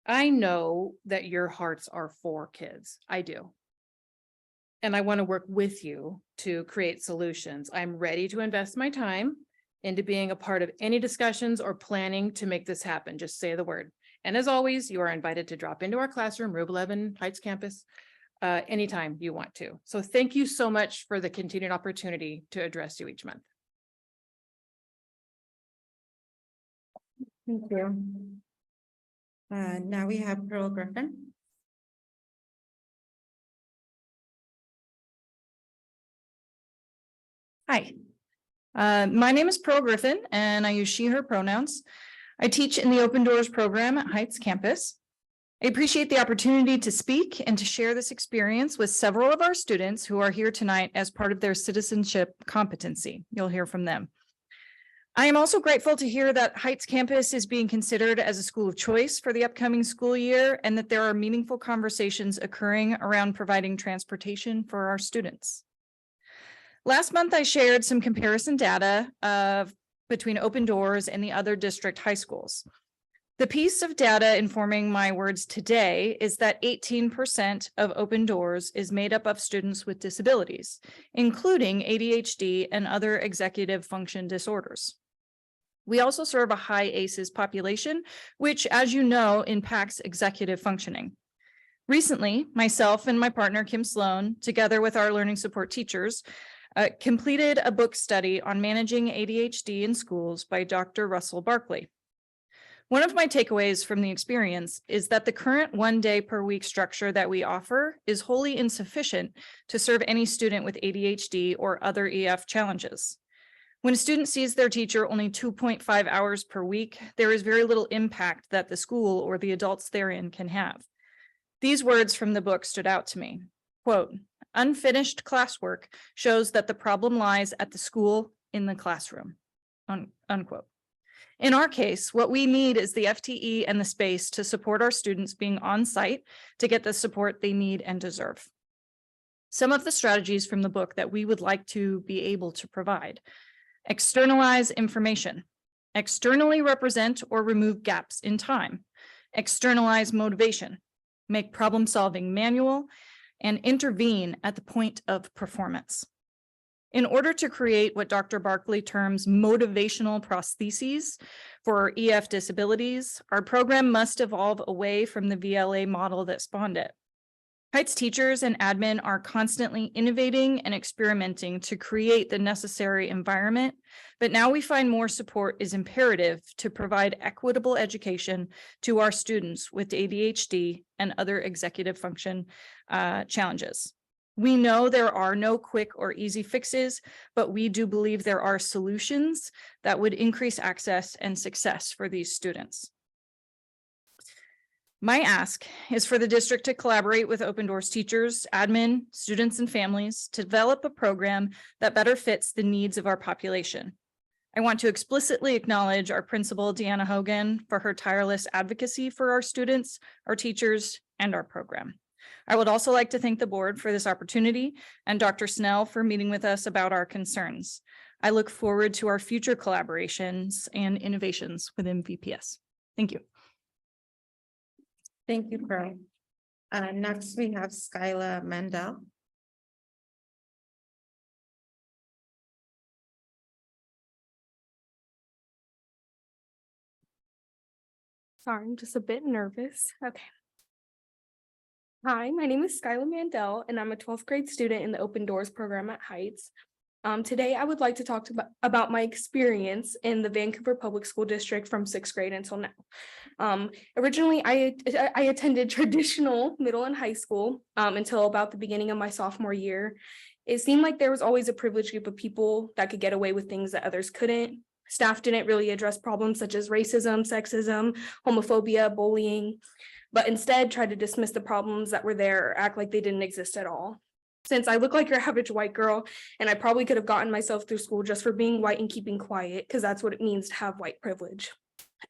I know that your hearts are for kids. I do. And I want to work with you to create solutions. I'm ready to invest my time into being a part of any discussions or planning to make this happen. Just say the word. And as always, you are invited to drop into our classroom, Room 11, Heights Campus, anytime you want to. So thank you so much for the continued opportunity to address you each month. Thank you. Now we have Pearl Griffin. Hi, my name is Pearl Griffin and I use she, her pronouns. I teach in the Open Doors program at Heights Campus. I appreciate the opportunity to speak and to share this experience with several of our students who are here tonight as part of their citizenship competency. You'll hear from them. I am also grateful to hear that Heights Campus is being considered as a school of choice for the upcoming school year and that there are meaningful conversations occurring around providing transportation for our students. Last month, I shared some comparison data between Open Doors and the other district high schools. The piece of data informing my words today is that 18% of Open Doors is made up of students with disabilities, including ADHD and other executive function disorders. We also serve a high ACEs population, which, as you know, impacts executive functioning. Recently, myself and my partner, Kim Sloan, together with our learning support teachers, completed a book study on managing ADHD in schools by Dr. Russell Barkley. One of my takeaways from the experience is that the current 1 day per week structure that we offer is wholly insufficient to serve any student with ADHD or other EF challenges. When a student sees their teacher only 2.5 hours per week, there is very little impact that the school or the adults therein can have. These words from the book stood out to me. Quote, unfinished classwork shows that the problem lies at the school in the classroom, unquote. In our case, what we need is the FTE and the space to support our students being on site to get the support they need and deserve. Some of the strategies from the book that we would like to be able to provide: externalize information, externally represent or remove gaps in time, externalize motivation, make problem solving manual, and intervene at the point of performance. In order to create what Dr. Barkley terms motivational prostheses for EF disabilities, our program must evolve away from the VLA model that spawned it. Heights teachers and admin are constantly innovating and experimenting to create the necessary environment, but now we find more support is imperative to provide equitable education to our students with ADHD and other executive function challenges. We know there are no quick or easy fixes, but we do believe there are solutions that would increase access and success for these students. My ask is for the district to collaborate with Open Doors teachers, admin, students, and families to develop a program that better fits the needs of our population. I want to explicitly acknowledge our principal, Deanna Hogan, for her tireless advocacy for our students, our teachers, and our program. I would also like to thank the board for this opportunity and Dr. Snell for meeting with us about our concerns. I look forward to our future collaborations and innovations within VPS. Thank you. Thank you, Pearl. Next, we have Skyla Mandel. Sorry, I'm just a bit nervous. Okay. Hi, my name is Skyla Mandel, and I'm a 12th grade student in the Open Doors program at Heights. Today, I would like to talk about my experience in the Vancouver Public School District from 6th grade until now. Originally, I attended traditional middle and high school until about the beginning of my sophomore year. It seemed like there was always a privileged group of people that could get away with things that others couldn't. Staff didn't really address problems such as racism, sexism, homophobia, bullying, but instead tried to dismiss the problems that were there or act like they didn't exist at all. Since I look like your average white girl, and I probably could have gotten myself through school just for being white and keeping quiet, because that's what it means to have white privilege.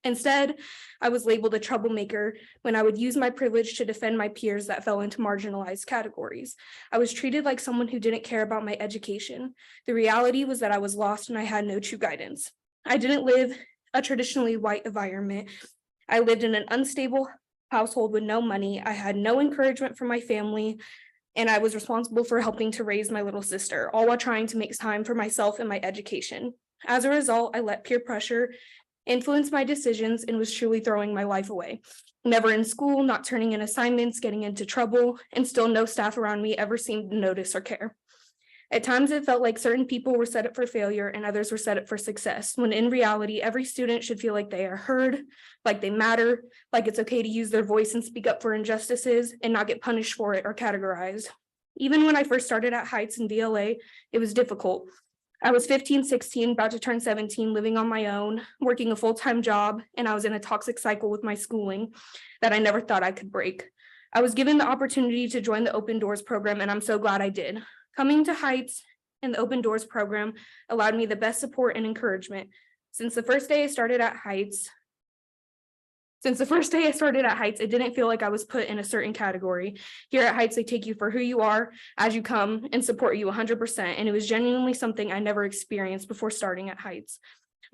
Instead, I was labeled a troublemaker when I would use my privilege to defend my peers that fell into marginalized categories. I was treated like someone who didn't care about my education. The reality was that I was lost and I had no true guidance. I didn't live a traditionally white environment. I lived in an unstable household with no money. I had no encouragement from my family, and I was responsible for helping to raise my little sister, all while trying to make time for myself and my education. As a result, I let peer pressure influence my decisions and was truly throwing my life away. Never in school, not turning in assignments, getting into trouble, and still no staff around me ever seemed to notice or care. At times, it felt like certain people were set up for failure and others were set up for success, when in reality, every student should feel like they are heard, like they matter, like it's okay to use their voice and speak up for injustices and not get punished for it or categorized. Even when I first started at Heights in VLA, it was difficult. I was 15, 16, about to turn 17, living on my own, working a full-time job, and I was in a toxic cycle with my schooling that I never thought I could break. I was given the opportunity to join the Open Doors program, and I'm so glad I did. Coming to Heights and the Open Doors program allowed me the best support and encouragement. Since the first day I started at Heights, it didn't feel like I was put in a certain category. Here at Heights, they take you for who you are as you come and support you 100%. And it was genuinely something I never experienced before starting at Heights.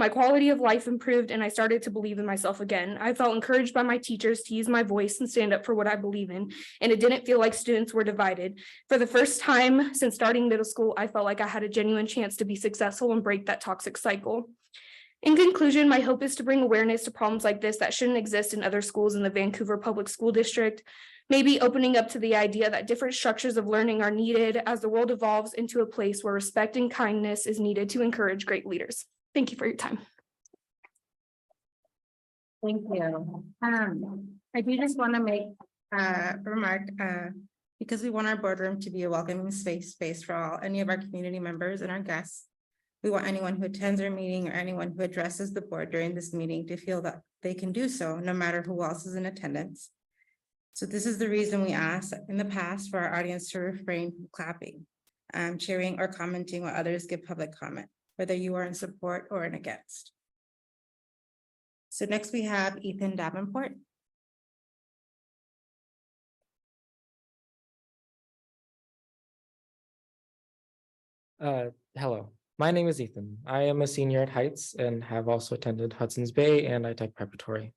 My quality of life improved and I started to believe in myself again. I felt encouraged by my teachers to use my voice and stand up for what I believe in. And it didn't feel like students were divided. For the first time since starting middle school, I felt like I had a genuine chance to be successful and break that toxic cycle. In conclusion, my hope is to bring awareness to problems like this that shouldn't exist in other schools in the Vancouver Public School District, maybe opening up to the idea that different structures of learning are needed as the world evolves into a place where respect and kindness is needed to encourage great leaders. Thank you for your time. Thank you. I do just want to make a remark, because we want our boardroom to be a welcoming space for all, any of our community members and our guests. We want anyone who attends our meeting or anyone who addresses the board during this meeting to feel that they can do so, no matter who else is in attendance. So this is the reason we asked in the past for our audience to refrain from clapping, cheering or commenting while others give public comment, whether you are in support or in against. So next we have Ethan Davenport. Hello, my name is Ethan. I am a senior at Heights and have also attended Hudson's Bay and iTech Preparatory.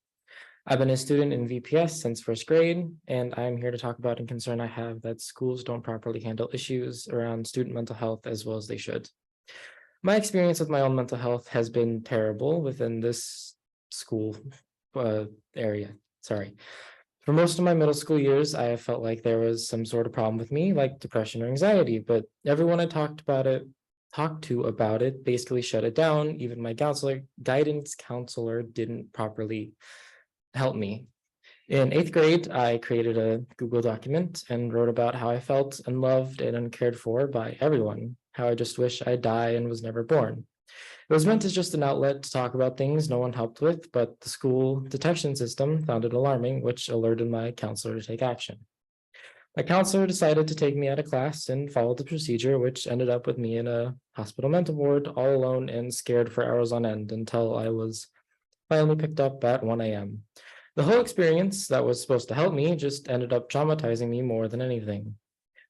I've been a student in VPS since first grade, and I'm here to talk about a concern I have that schools don't properly handle issues around student mental health as well as they should. My experience with my own mental health has been terrible within this school area. Sorry. For most of my middle school years, I have felt like there was some sort of problem with me, like depression or anxiety, but everyone I talked to about it basically shut it down. Even my guidance counselor didn't properly help me. In 8th grade, I created a Google document and wrote about how I felt unloved and uncared for by everyone, how I just wish I'd die and was never born. It was meant as just an outlet to talk about things no one helped with, but the school detection system found it alarming, which alerted my counselor to take action. My counselor decided to take me out of class and followed the procedure, which ended up with me in a hospital mental ward, all alone and scared for hours on end until I was finally picked up at 1 a.m. The whole experience that was supposed to help me just ended up traumatizing me more than anything.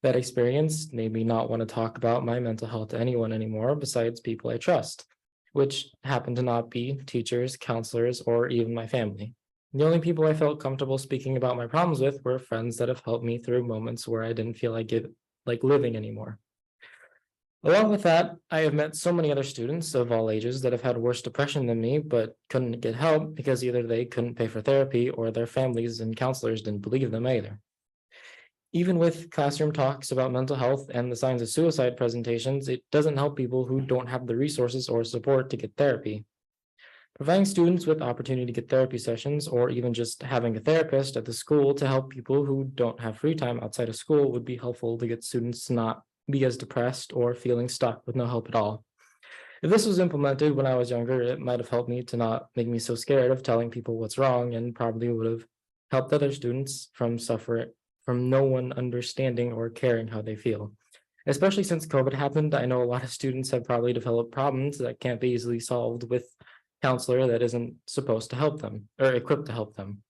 That experience made me not want to talk about my mental health to anyone anymore besides people I trust, which happened to not be teachers, counselors, or even my family. The only people I felt comfortable speaking about my problems with were friends that have helped me through moments where I didn't feel like living anymore. Along with that, I have met so many other students of all ages that have had worse depression than me, but couldn't get help because either they couldn't pay for therapy or their families and counselors didn't believe them either. Even with classroom talks about mental health and the signs of suicide presentations, it doesn't help people who don't have the resources or support to get therapy. Providing students with opportunity to get therapy sessions or even just having a therapist at the school to help people who don't have free time outside of school would be helpful to get students to not be as depressed or feeling stuck with no help at all. If this was implemented when I was younger, it might have helped me to not make me so scared of telling people what's wrong and probably would have helped other students from no one understanding or caring how they feel. Especially since COVID happened, I know a lot of students have probably developed problems that can't be easily solved with a counselor that isn't supposed to help them or equipped to help them.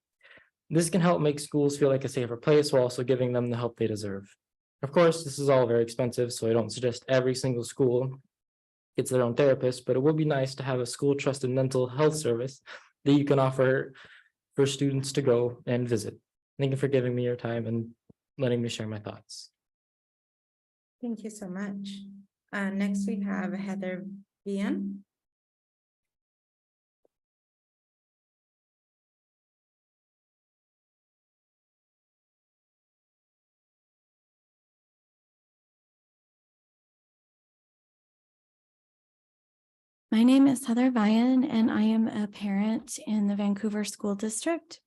This can help make schools feel like a safer place while also giving them the help they deserve. Of course, this is all very expensive, so I don't suggest every single school gets their own therapist, but it would be nice to have a school trusted mental health service that you can offer for students to go and visit. Thank you for giving me your time and letting me share my thoughts. Thank you so much. Next we have Heather Vian. My name is Heather Vian, and I am a parent in the Vancouver School District.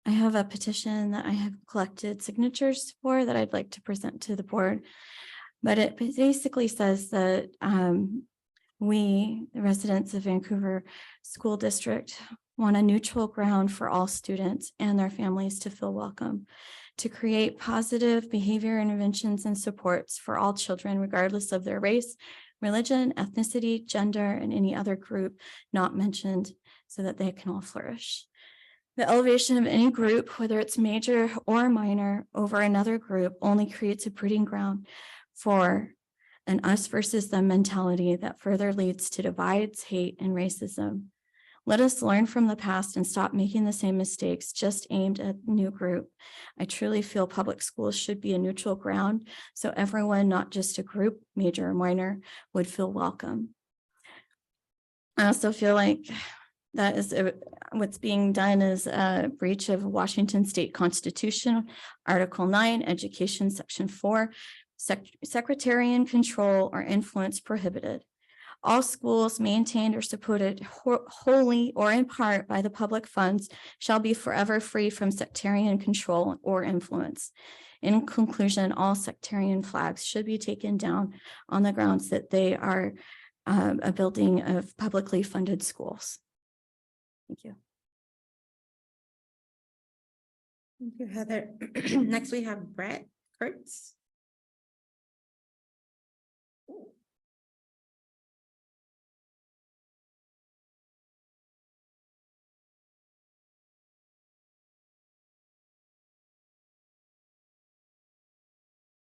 I have a petition that I have collected signatures for that I'd like to present to the board. But it basically says that we, the residents of Vancouver School District, want a neutral ground for all students and their families to feel welcome, to create positive behavior interventions and supports for all children, regardless of their race, religion, ethnicity, gender, and any other group not mentioned, so that they can all flourish. The elevation of any group, whether it's major or minor, over another group only creates a breeding ground for an us versus them mentality that further leads to divides, hate, and racism. Let us learn from the past and stop making the same mistakes just aimed at a new group. I truly feel public schools should be a neutral ground so everyone, not just a group, major or minor, would feel welcome. I also feel like that is what's being done is a breach of Washington State Constitution, Article 9, Education, Section 4, sectarian control or influence prohibited. All schools maintained or supported wholly or in part by the public funds shall be forever free from sectarian control or influence. In conclusion, all sectarian flags should be taken down on the grounds that they are a building of publicly funded schools. Thank you. Thank you, Heather. Next, we have Brett Kurtz.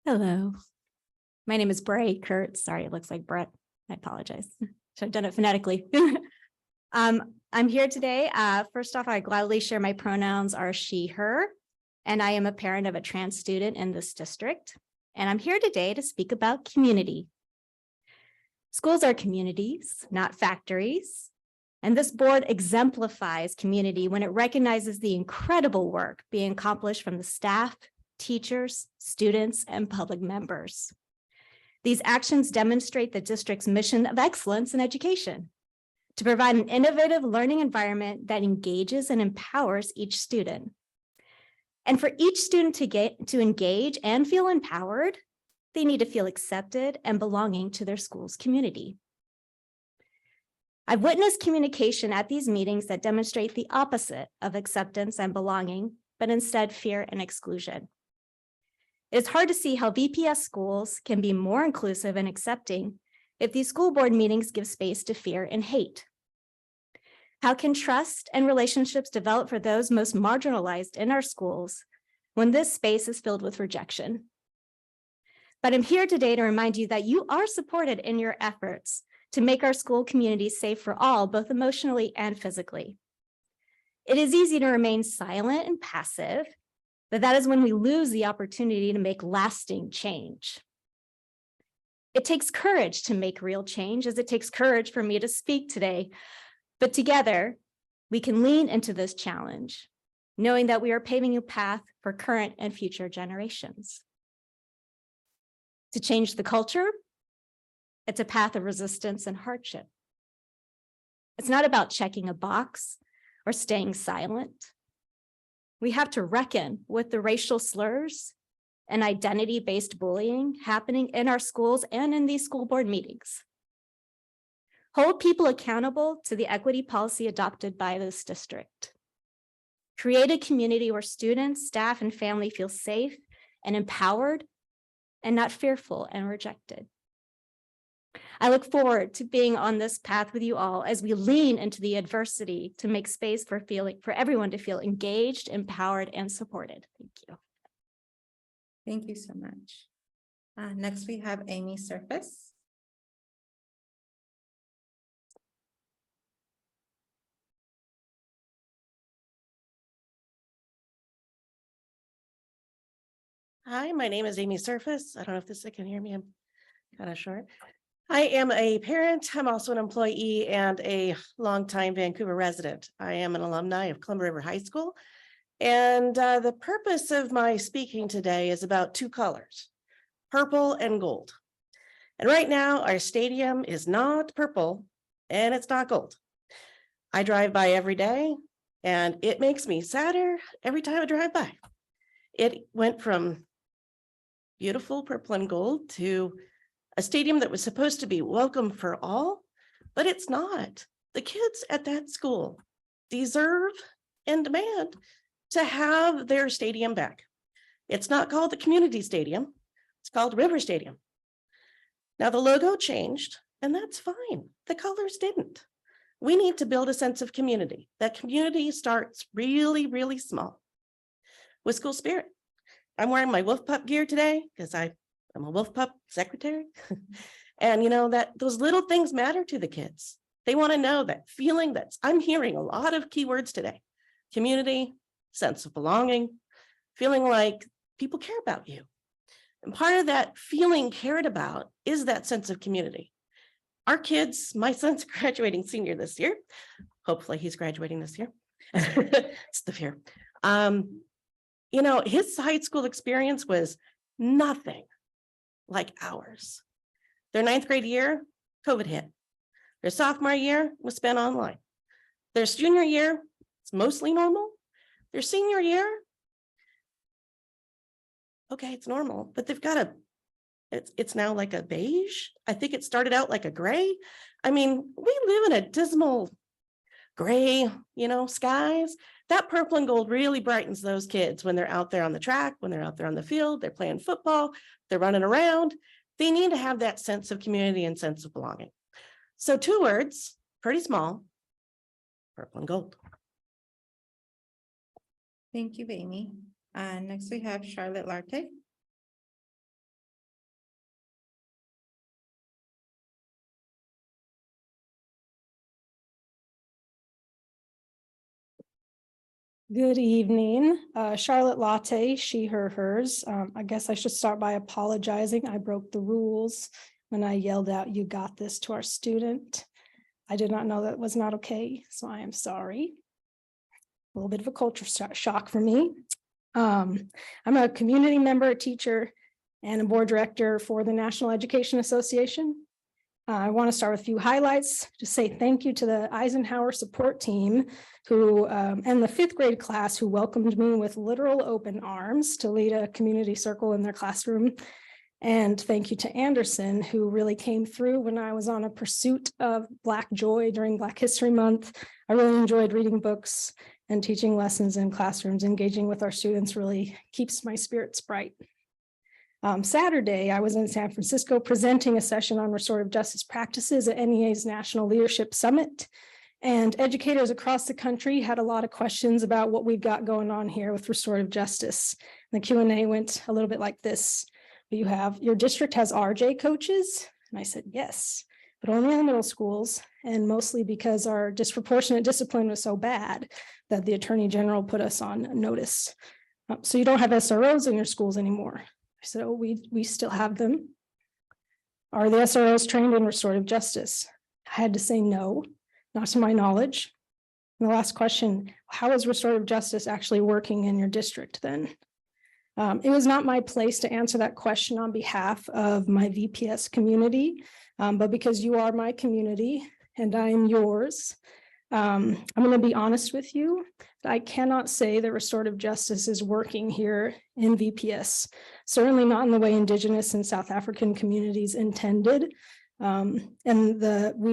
Hello, my name is Bray Kurtz. Sorry, it looks like Brett. I apologize. Should have done it phonetically. I'm here today. First off, I gladly share my pronouns are she, her, and I am a parent of a trans student in this district. And I'm here today to speak about community. Schools are communities, not factories. And this board exemplifies community when it recognizes the incredible work being accomplished from the staff, teachers, students, and public members. These actions demonstrate the district's mission of excellence in education, to provide an innovative learning environment that engages and empowers each student. And for each student to engage and feel empowered, they need to feel accepted and belonging to their school's community. I've witnessed communication at these meetings that demonstrate the opposite of acceptance and belonging, but instead fear and exclusion. It's hard to see how VPS schools can be more inclusive and accepting if these school board meetings give space to fear and hate. How can trust and relationships develop for those most marginalized in our schools when this space is filled with rejection? But I'm here today to remind you that you are supported in your efforts to make our school community safe for all, both emotionally and physically. It is easy to remain silent and passive, but that is when we lose the opportunity to make lasting change. It takes courage to make real change, as it takes courage for me to speak today. But together, we can lean into this challenge, knowing that we are paving a path for current and future generations. To change the culture, it's a path of resistance and hardship. It's not about checking a box or staying silent. We have to reckon with the racial slurs and identity-based bullying happening in our schools and in these school board meetings. Hold people accountable to the equity policy adopted by this district. Create a community where students, staff, and family feel safe and empowered and not fearful and rejected. I look forward to being on this path with you all as we lean into the adversity to make space for everyone to feel engaged, empowered, and supported. Thank you. Thank you so much. Next, we have Amy Surface. Hi, my name is Amy Surface. I don't know if I can hear me. I'm kind of short. I am a parent. I'm also an employee and a longtime Vancouver resident. I am an alumni of Columbia River High School. And the purpose of my speaking today is about two colors, purple and gold. And right now, our stadium is not purple and it's not gold. I drive by every day and it makes me sadder every time I drive by. It went from beautiful purple and gold to a stadium that was supposed to be welcome for all, but it's not. The kids at that school deserve and demand to have their stadium back. It's not called the community stadium. It's called River Stadium. Now the logo changed and that's fine. The colors didn't. We need to build a sense of community. That community starts really, really small with school spirit. I'm wearing my Wolf Pup gear today because I'm a Wolf Pup secretary. And you know that those little things matter to the kids. They want to know that feeling that I'm hearing a lot of keywords today. Community, sense of belonging, feeling like people care about you. And part of that feeling cared about is that sense of community. Our kids, my son's graduating senior this year. Hopefully he's graduating this year. It's the fear. You know, his high school experience was nothing like ours. Their ninth grade year, COVID hit. Their sophomore year was spent online. Their junior year, it's mostly normal. Their senior year, okay, it's normal, but they've got it's now like a beige. I think it started out like a gray. I mean, we live in a dismal gray, skies. That purple and gold really brightens those kids when they're out there on the track, when they're out there on the field, they're playing football, they're running around. They need to have that sense of community and sense of belonging. So 2 words, pretty small, purple and gold. Thank you, Amy. And next we have Charlotte Larte. Good evening, Charlotte Latte, she, her, hers. I guess I should start by apologizing. I broke the rules when I yelled out, "You got this," to our student. I did not know that was not okay, so I am sorry. A little bit of a culture shock for me. I'm a community member, a teacher, and a board director for the National Education Association. I want to start with a few highlights, just say thank you to the Eisenhower support team who, and the 5th grade class who welcomed me with literal open arms to lead a community circle in their classroom. And thank you to Anderson, who really came through when I was on a pursuit of Black joy during Black History Month. I really enjoyed reading books and teaching lessons in classrooms. Engaging with our students really keeps my spirits bright. Saturday, I was in San Francisco presenting a session on restorative justice practices at NEA's National Leadership Summit. And educators across the country had a lot of questions about what we've got going on here with restorative justice. And the Q&A went a little bit like this. Your district has RJ coaches? And I said, yes, but only in the middle schools, and mostly because our disproportionate discipline was so bad that the Attorney General put us on notice. So you don't have SROs in your schools anymore. I said, oh, we still have them. Are the SROs trained in restorative justice? I had to say no, not to my knowledge. And the last question, how is restorative justice actually working in your district then? It was not my place to answer that question on behalf of my VPS community, but because you are my community and I am yours, I'm going to be honest with you. I cannot say that restorative justice is working here in VPS, certainly not in the way Indigenous and South African communities intended. We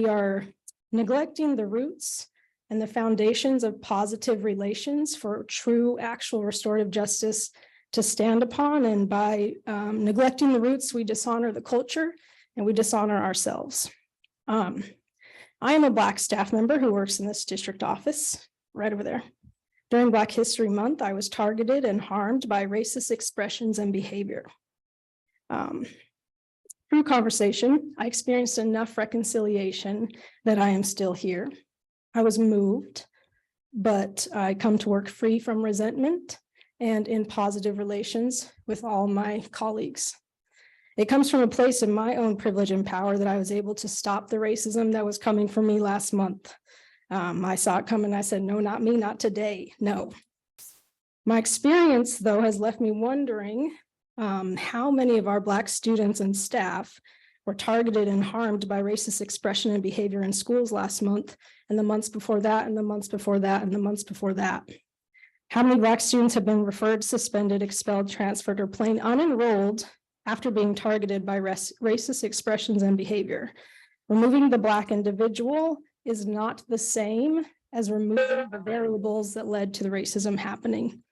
are neglecting the roots and the foundations of positive relations for true, actual restorative justice to stand upon. And by neglecting the roots, we dishonor the culture and we dishonor ourselves. I am a Black staff member who works in this district office right over there. During Black History Month, I was targeted and harmed by racist expressions and behavior. Through conversation, I experienced enough reconciliation that I am still here. I was moved, but I come to work free from resentment and in positive relations with all my colleagues. It comes from a place of my own privilege and power that I was able to stop the racism that was coming for me last month. I saw it coming. I said, no, not me, not today. No. My experience, though, has left me wondering how many of our Black students and staff were targeted and harmed by racist expression and behavior in schools last month, and the months before that, and the months before that, and the months before that. How many Black students have been referred, suspended, expelled, transferred, or plain unenrolled after being targeted by racist expressions and behavior? Removing the Black individual is not the same as removing the variables that led to the racism happening.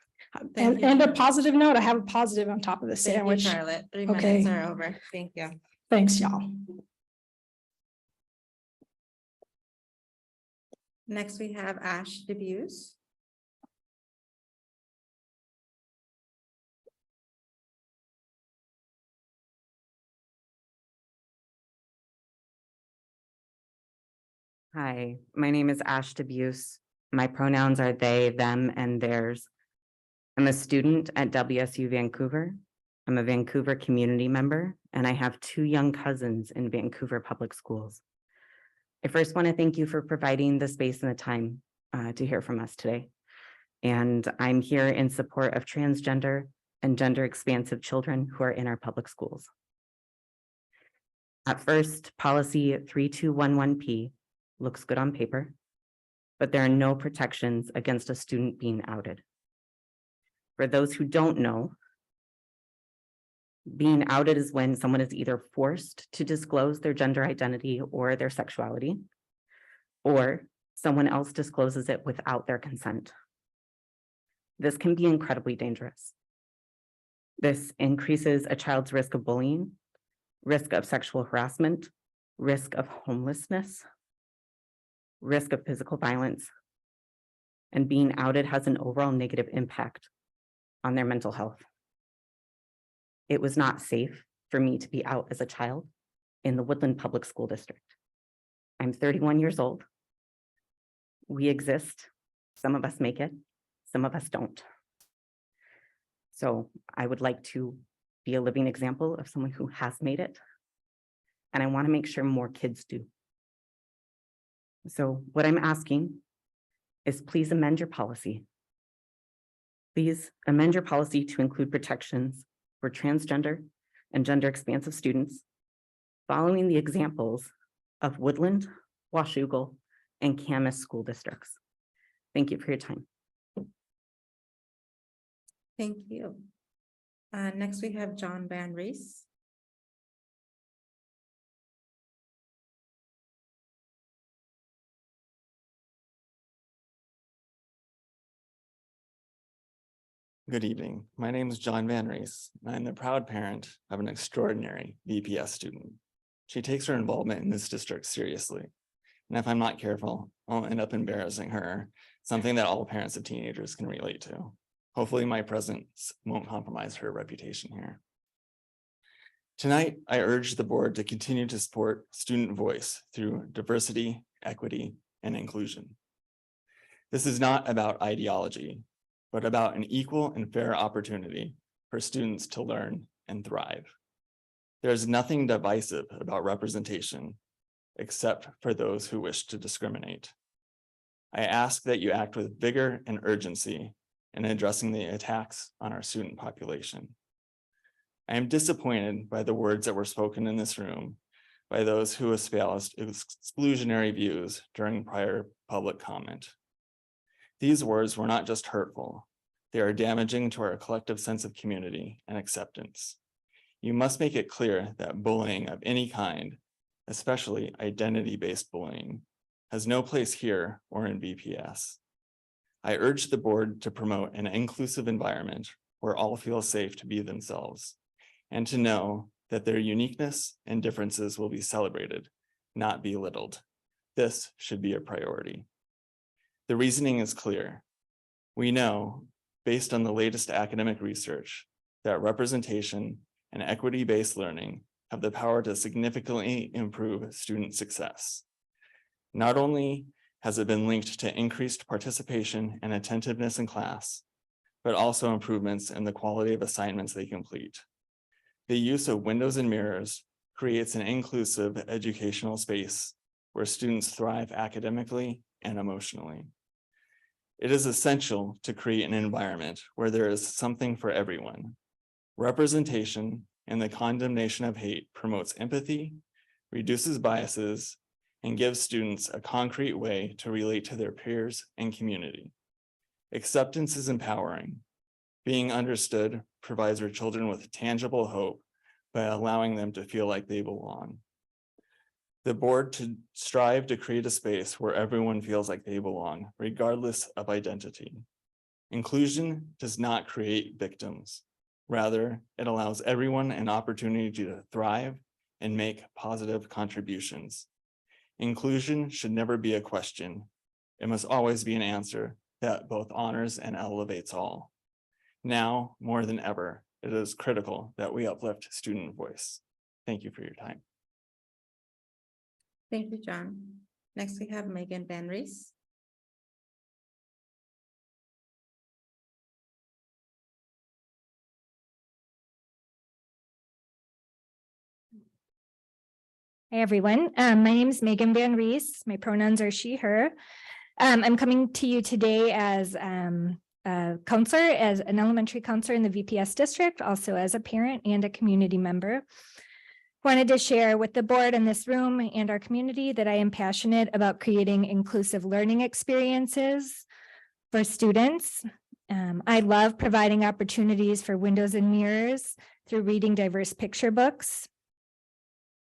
And a positive note, I have a positive on top of the sandwich. Thank you, Charlotte. 3 Okay. minutes are over. Thank you. Thanks, y'all. Next, we have Ash DeBuse. Hi, my name is Ash DeBuse. My pronouns are they, them, and theirs. I'm a student at WSU Vancouver. I'm a Vancouver community member, and I have 2 young cousins in Vancouver Public Schools. I first want to thank you for providing the space and the time to hear from us today. And I'm here in support of transgender and gender expansive children who are in our public schools. At first, policy 3211P looks good on paper, but there are no protections against a student being outed. For those who don't know, being outed is when someone is either forced to disclose their gender identity or their sexuality, or someone else discloses it without their consent. This can be incredibly dangerous. This increases a child's risk of bullying, risk of sexual harassment, risk of homelessness, risk of physical violence, and being outed has an overall negative impact on their mental health. It was not safe for me to be out as a child in the Woodland Public School District. I'm 31 years old. We exist. Some of us make it, some of us don't. So I would like to be a living example of someone who has made it. And I want to make sure more kids do. So what I'm asking is please amend your policy. Please amend your policy to include protections for transgender and gender expansive students, following the examples of Woodland, Washougal, and Camas school districts. Thank you for your time. Thank you. Next, we have John Van Rees. Good evening. My name is John Van Rees, and I'm the proud parent of an extraordinary VPS student. She takes her involvement in this district seriously. And if I'm not careful, I'll end up embarrassing her, something that all parents of teenagers can relate to. Hopefully my presence won't compromise her reputation here. Tonight, I urge the board to continue to support student voice through diversity, equity, and inclusion. This is not about ideology, but about an equal and fair opportunity for students to learn and thrive. There's nothing divisive about representation, except for those who wish to discriminate. I ask that you act with vigor and urgency in addressing the attacks on our student population. I am disappointed by the words that were spoken in this room by those who espoused exclusionary views during prior public comment. These words were not just hurtful, they are damaging to our collective sense of community and acceptance. You must make it clear that bullying of any kind, especially identity-based bullying, has no place here or in VPS. I urge the board to promote an inclusive environment where all feel safe to be themselves, and to know that their uniqueness and differences will be celebrated, not belittled. This should be a priority. The reasoning is clear. We know, based on the latest academic research, that representation and equity-based learning have the power to significantly improve student success. Not only has it been linked to increased participation and attentiveness in class, but also improvements in the quality of assignments they complete. The use of windows and mirrors creates an inclusive educational space where students thrive academically and emotionally. It is essential to create an environment where there is something for everyone. Representation and the condemnation of hate promotes empathy, reduces biases, and gives students a concrete way to relate to their peers and community. Acceptance is empowering. Being understood provides our children with tangible hope by allowing them to feel like they belong. The board to strive to create a space where everyone feels like they belong, regardless of identity. Inclusion does not create victims. Rather, it allows everyone an opportunity to thrive and make positive contributions. Inclusion should never be a question. It must always be an answer that both honors and elevates all. Now, more than ever, it is critical that we uplift student voice. Thank you for your time. Thank you, John. Next, we have Megan Van Rees. Hi, everyone. My name is Megan Van Rees. My pronouns are she, her. I'm coming to you today as a counselor, as an elementary counselor in the VPS district, also as a parent and a community member. Wanted to share with the board in this room and our community that I am passionate about creating inclusive learning experiences for students. I love providing opportunities for windows and mirrors through reading diverse picture books.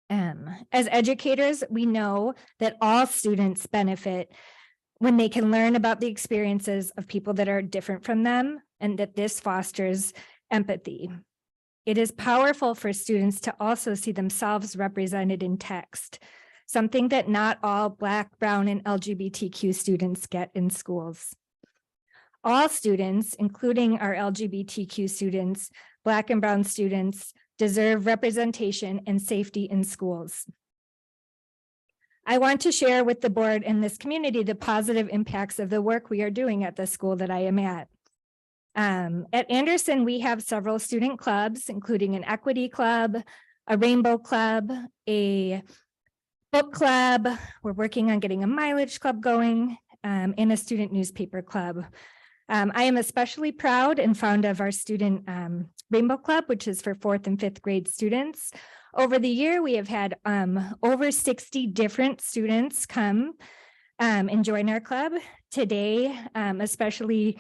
As educators, we know that all students benefit when they can learn about the experiences of people that are different from them, and that this fosters empathy. It is powerful for students to also see themselves represented in text, something that not all Black, Brown, and LGBTQ students get in schools. All students, including our LGBTQ students, Black and Brown students, deserve representation and safety in schools. I want to share with the board and this community the positive impacts of the work we are doing at the school that I am at. At Anderson, we have several student clubs, including an equity club, a rainbow club, a book club. We're working on getting a mileage club going, and a student newspaper club. I am especially proud and fond of our student Rainbow Club, which is for 4th and 5th grade students. Over the year, we have had over 60 different students come and join our club. Today, especially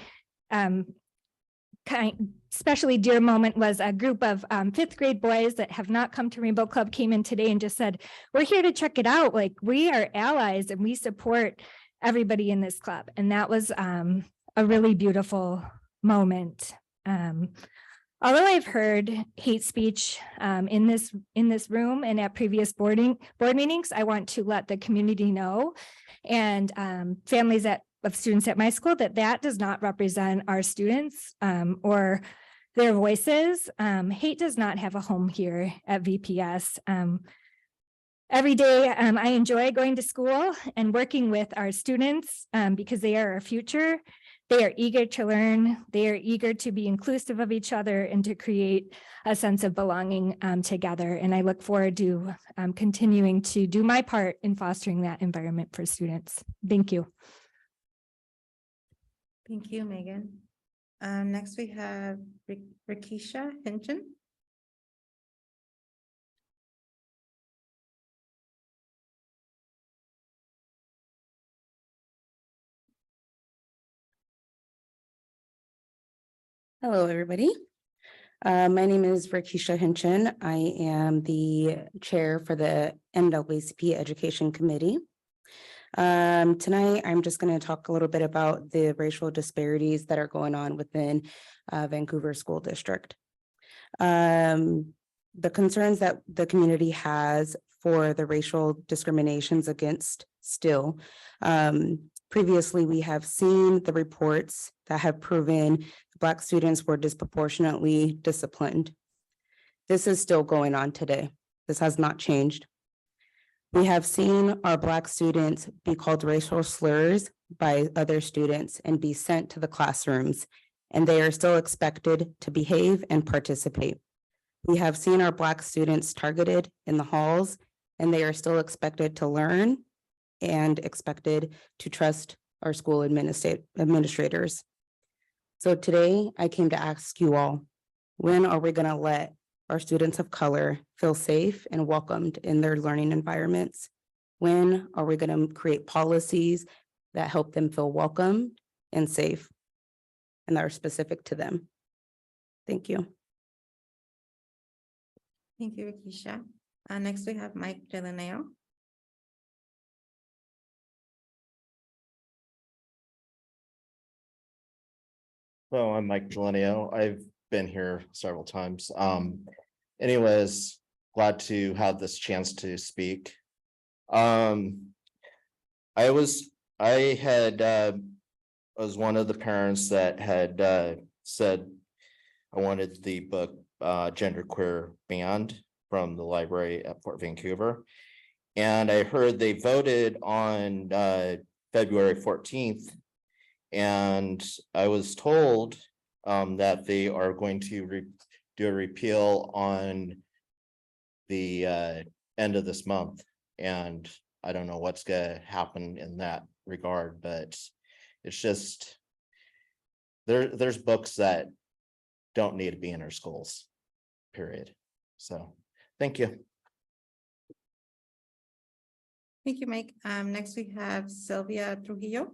dear moment was a group of 5th grade boys that have not come to Rainbow Club came in today and just said, we're here to check it out. Like, we are allies and we support everybody in this club. And that was a really beautiful moment. Although I've heard hate speech in this room and at previous board meetings, I want to let the community know and families of students at my school that does not represent our students or their voices. Hate does not have a home here at VPS. Every day, I enjoy going to school and working with our students because they are our future. They are eager to learn. They are eager to be inclusive of each other and to create a sense of belonging together. And I look forward to continuing to do my part in fostering that environment for students. Thank you. Thank you, Megan. Next we have Rakisha Hinton. Hello, everybody. My name is Rakisha Hinchin. I am the chair for the NAACP Education Committee. Tonight, I'm just going to talk a little bit about the racial disparities that are going on within Vancouver School District. The concerns that the community has for the racial discriminations against still. Previously, we have seen the reports that have proven Black students were disproportionately disciplined. This is still going on today. This has not changed. We have seen our Black students be called racial slurs by other students and be sent to the classrooms, and they are still expected to behave and participate. We have seen our Black students targeted in the halls, and they are still expected to learn and expected to trust our school administrators. So today I came to ask you all, when are we going to let our students of color feel safe and welcomed in their learning environments? When are we going to create policies that help them feel welcome and safe and that are specific to them? Thank you. Thank you, Rakisha. Next we have Mike Delaneo. So I'm Mike Delaneo. I've been here several times. Anyways, glad to have this chance to speak. I was one of the parents that had said I wanted the book Genderqueer banned from the library at Fort Vancouver. And I heard they voted on February 14th. And I was told that they are going to do a repeal on the end of this month. And I don't know what's going to happen in that regard, but it's just there's books that don't need to be in our schools, period. So thank you. Thank you, Mike. Next we have Sylvia Trujillo.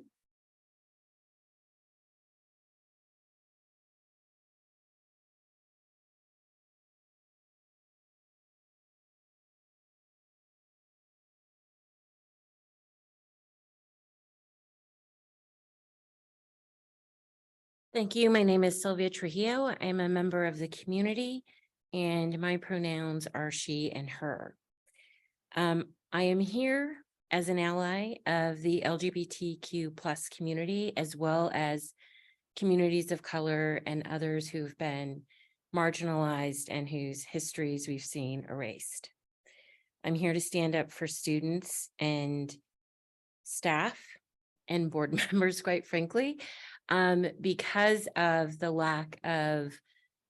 Thank you. My name is Sylvia Trujillo. I am a member of the community and my pronouns are she and her. I am here as an ally of the LGBTQ plus community, as well as communities of color and others who've been marginalized and whose histories we've seen erased. I'm here to stand up for students and staff and board members, quite frankly, because of the lack of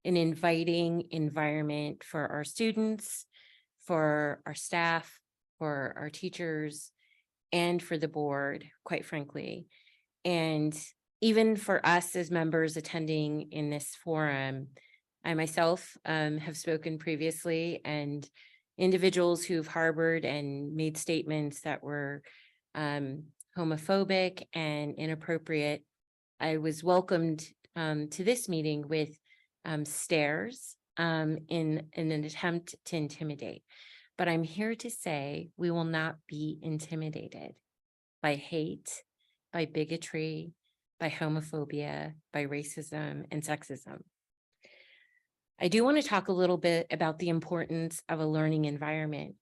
an inviting environment for our students, for our staff, for our teachers, and for the board, quite frankly. And even for us as members attending in this forum, I myself have spoken previously, and individuals who've harbored and made statements that were homophobic and inappropriate, I was welcomed to this meeting with stares in an attempt to intimidate. But I'm here to say we will not be intimidated by hate, by bigotry, by homophobia, by racism and sexism. I do want to talk a little bit about the importance of a learning environment.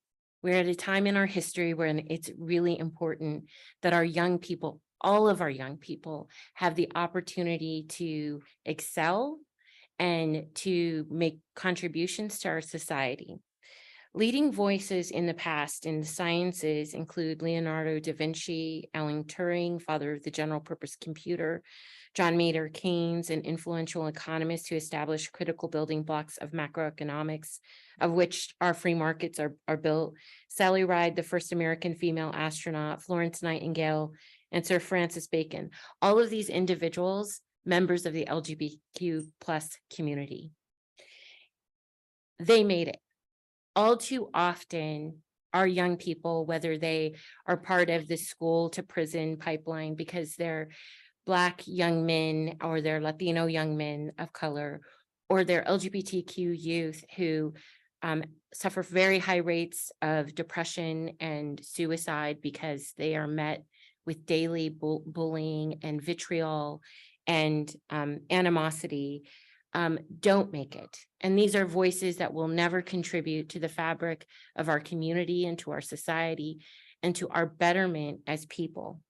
We're at a time in our history when it's really important that our young people, all of our young people, have the opportunity to excel and to make contributions to our society. Leading voices in the past in the sciences include Leonardo da Vinci, Alan Turing, father of the general purpose computer, John Maynard Keynes, an influential economist who established critical building blocks of macroeconomics, of which our free markets are built, Sally Ride, the first American female astronaut, Florence Nightingale, and Sir Francis Bacon. All of these individuals, members of the LGBTQ plus community. They made it. All too often, our young people, whether they are part of the school to prison pipeline because they're Black young men or they're Latino young men of color, or they're LGBTQ youth who suffer very high rates of depression and suicide because they are met with daily bullying and vitriol and animosity, don't make it. And these are voices that will never contribute to the fabric of our community and to our society and to our betterment as people.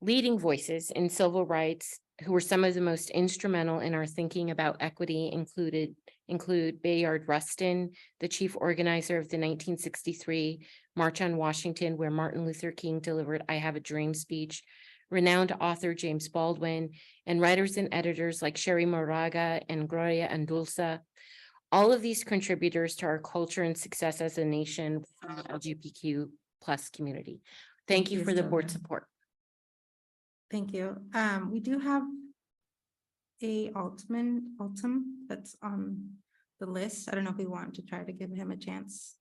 Leading voices in civil rights who were some of the most instrumental in our thinking about equity include Bayard Rustin, the chief organizer of the 1963 March on Washington, where Martin Luther King delivered "I Have a Dream" speech, renowned author James Baldwin, and writers and editors like Sherry Moraga and Gloria Andulza. All of these contributors to our culture and success as a nation from the LGBTQ plus community. Thank you for the board support. Thank you. We do have a Altum that's on the list. I don't know if we want to try to give him a chance.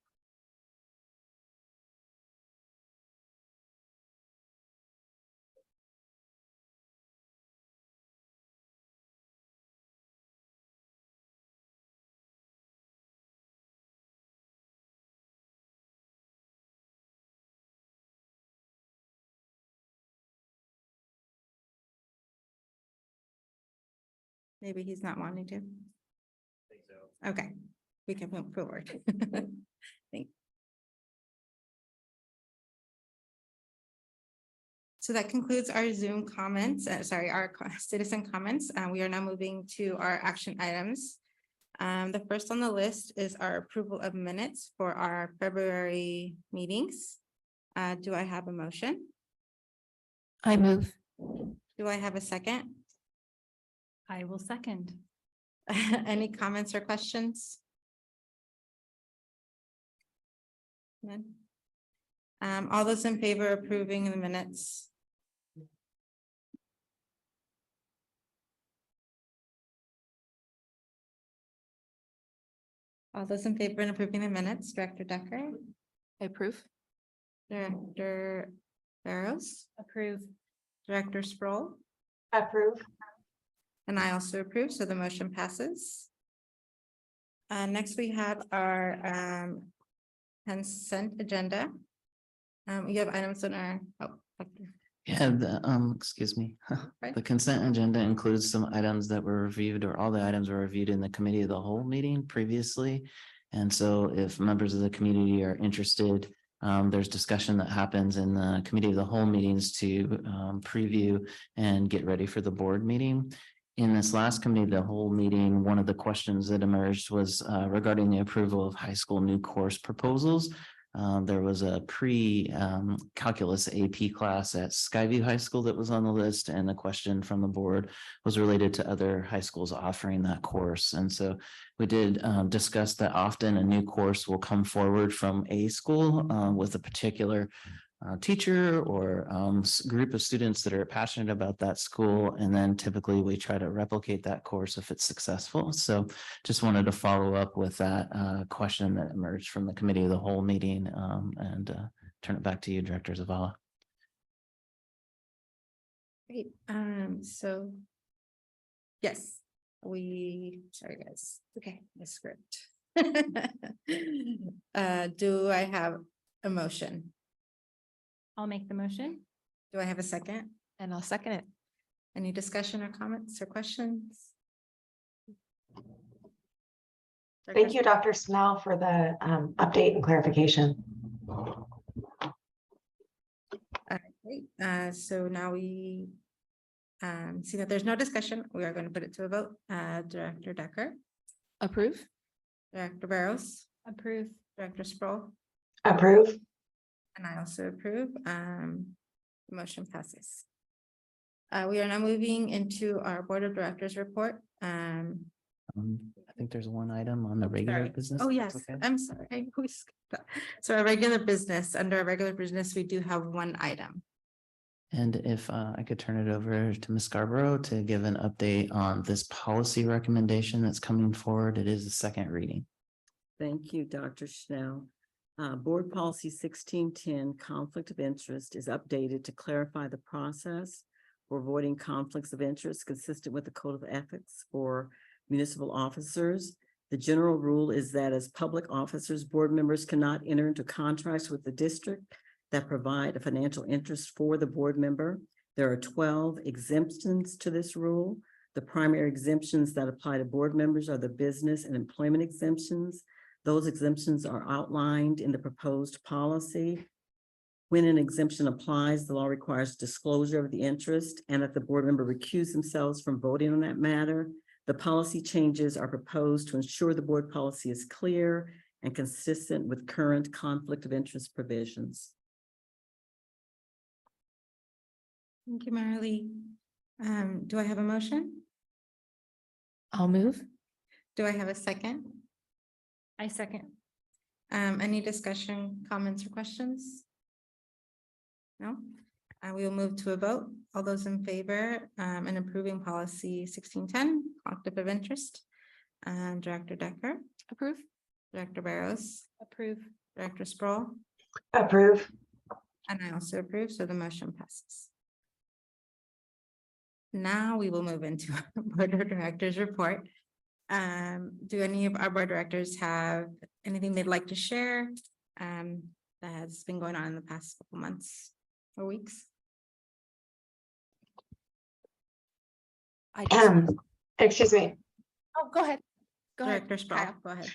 Maybe he's not wanting to. Think so. Okay, we can move forward. Thank. So that concludes our Zoom comments, our citizen comments. We are now moving to our action items. The first on the list is our approval of minutes for our February meetings. Do I have a motion? I move. Do I have a second? I will second. Any comments or questions? None. All those in favor of approving the minutes? All those in favor of approving the minutes, Director Decker? I approve. Director Barrows. Approve. Director Sproul. Approve. And I also approve, so the motion passes. Next we have our consent agenda. We have items on our, Excuse me. Right. The consent agenda includes some items that were reviewed, or all the items were reviewed in the committee of the whole meeting previously. And so if members of the community are interested, there's discussion that happens in the committee of the whole meetings to preview and get ready for the board meeting. In this last committee of the whole meeting, one of the questions that emerged was regarding the approval of high school new course proposals. There was a calculus AP class at Skyview High School that was on the list, and the question from the board was related to other high schools offering that course. And so we did discuss that often a new course will come forward from a school with a particular teacher or group of students that are passionate about that school. And then typically we try to replicate that course if it's successful. So just wanted to follow up with that question that emerged from the committee of the whole meeting and turn it back to you, Director Zavala. great, so. Yes, sorry guys, okay, the script. Do I have a motion? I'll make the motion. Do I have a second? And I'll second it. Any discussion or comments or questions? Thank you, Dr. Snell, for the update and clarification. Great. So now we see that there's no discussion. We are going to put it to a vote. Director Decker. Approve. Director Barrows. Approve. Director Sproul. Approve. And I also approve. The motion passes. We are now moving into our Board of Directors report. I think there's one item on the regular business. Oh, yes, Okay. I'm sorry. I always skip that. So our regular business, under our regular business, we do have one item. And if I could turn it over to Ms. Scarborough to give an update on this policy recommendation that's coming forward. It is the second reading. Thank you, Dr. Schnell. Board Policy 1610, Conflict of Interest, is updated to clarify the process for avoiding conflicts of interest consistent with the Code of Ethics for municipal officers. The general rule is that as public officers, board members cannot enter into contracts with the district that provide a financial interest for the board member. There are 12 exemptions to this rule. The primary exemptions that apply to board members are the business and employment exemptions. Those exemptions are outlined in the proposed policy. When an exemption applies, the law requires disclosure of the interest and that the board member recuse themselves from voting on that matter. The policy changes are proposed to ensure the board policy is clear and consistent with current conflict of interest provisions. Thank you, Marilee. Do I have a motion? I'll move. Do I have a second? I second. Any discussion, comments, or questions? No? We will move to a vote. All those in favor in approving policy 1610, conflict of interest. Director Decker. Approve. Director Barrows. Approve. Director Sproul. Approve. And I also approve, so the motion passes. Now we will move into our Board of Directors report. Do any of our board directors have anything they'd like to share that has been going on in the past couple months or weeks? Excuse me. Oh, go ahead. Go ahead. Director Sproul, go ahead.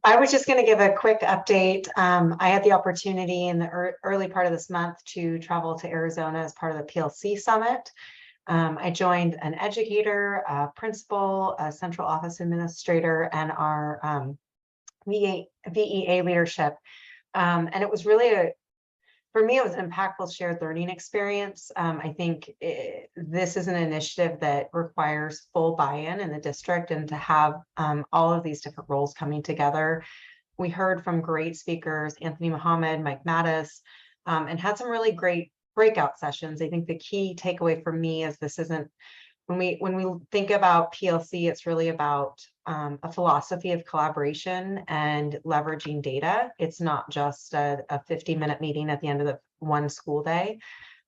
I was just going to give a quick update. I had the opportunity in the early part of this month to travel to Arizona as part of the PLC Summit. I joined an educator, a principal, a central office administrator, and our VEA leadership. And it was really for me, it was an impactful shared learning experience. I think this is an initiative that requires full buy-in in the district, and to have all of these different roles coming together. We heard from great speakers, Anthony Muhammad, Mike Mattis, and had some really great breakout sessions. I think the key takeaway for me is this isn't when we think about PLC, it's really about a philosophy of collaboration and leveraging data. It's not just a 50-minute meeting at the end of the one school day.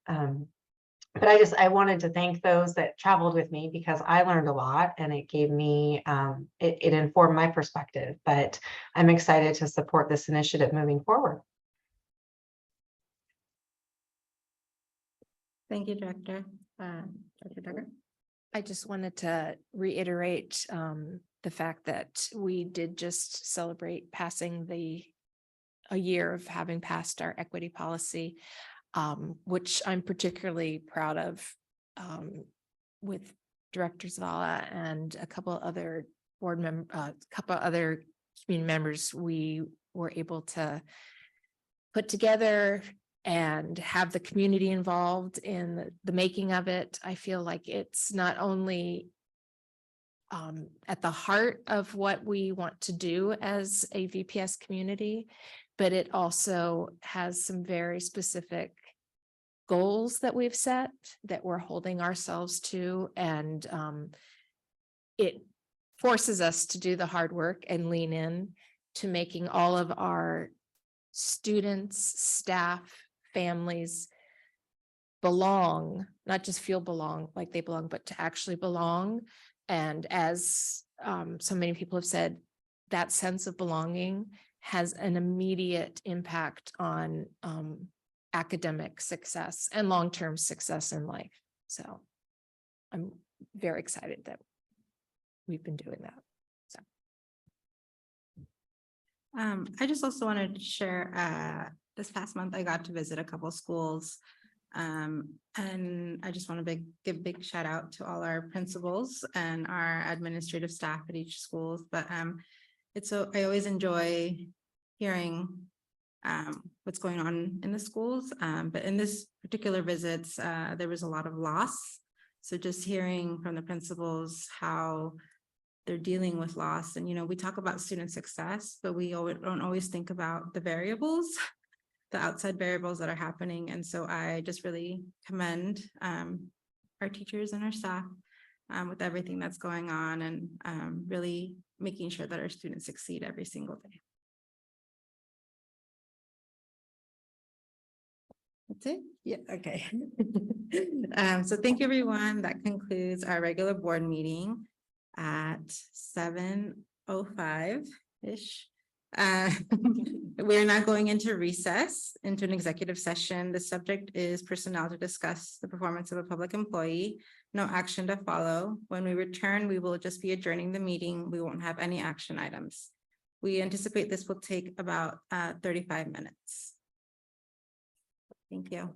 But I wanted to thank those that traveled with me because I learned a lot and it gave me, it informed my perspective, but I'm excited to support this initiative moving forward. Thank you, Director. Dr. Duggar. I just wanted to reiterate the fact that we did just celebrate passing a year of having passed our equity policy, which I'm particularly proud of with Director Zavala and a couple other board members, a couple other community members. We were able to put together and have the community involved in the making of it. I feel like it's not only at the heart of what we want to do as a VPS community, but it also has some very specific goals that we've set that we're holding ourselves to. And it forces us to do the hard work and lean in to making all of our students, staff, families belong, not just feel belong like they belong, but to actually belong. And as so many people have said, that sense of belonging has an immediate impact on academic success and long-term success in life. So I'm very excited that we've been doing that. So I just also wanted to share, this past month, I got to visit a couple schools. And I just want to give a big shout out to all our principals and our administrative staff at each schools. But I always enjoy hearing what's going on in the schools. But in this particular visits, there was a lot of loss. So just hearing from the principals how they're dealing with loss. And, we talk about student success, but we don't always think about the variables, the outside variables that are happening. And so I just really commend our teachers and our staff with everything that's going on and really making sure that our students succeed every single day. That's it? Yeah, okay. So thank you, everyone. That concludes our regular board meeting at 7:05-ish. We are not going into recess into an executive session. The subject is personnel to discuss the performance of a public employee. No action to follow. When we return, we will just be adjourning the meeting. We won't have any action items. We anticipate this will take about 35 minutes. Thank you.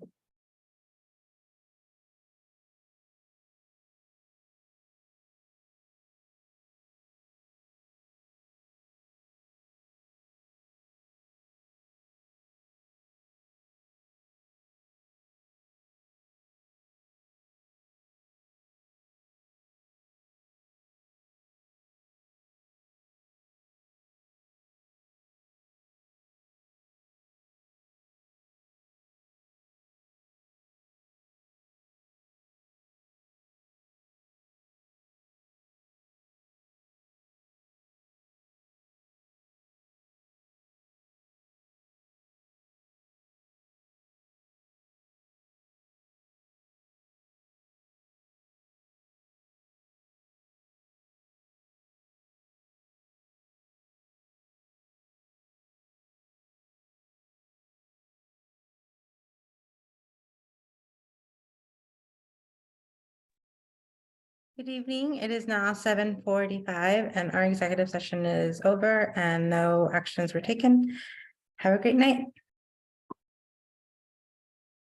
Good evening. It is now 7:45 and our executive session is over and no actions were taken. Have a great night.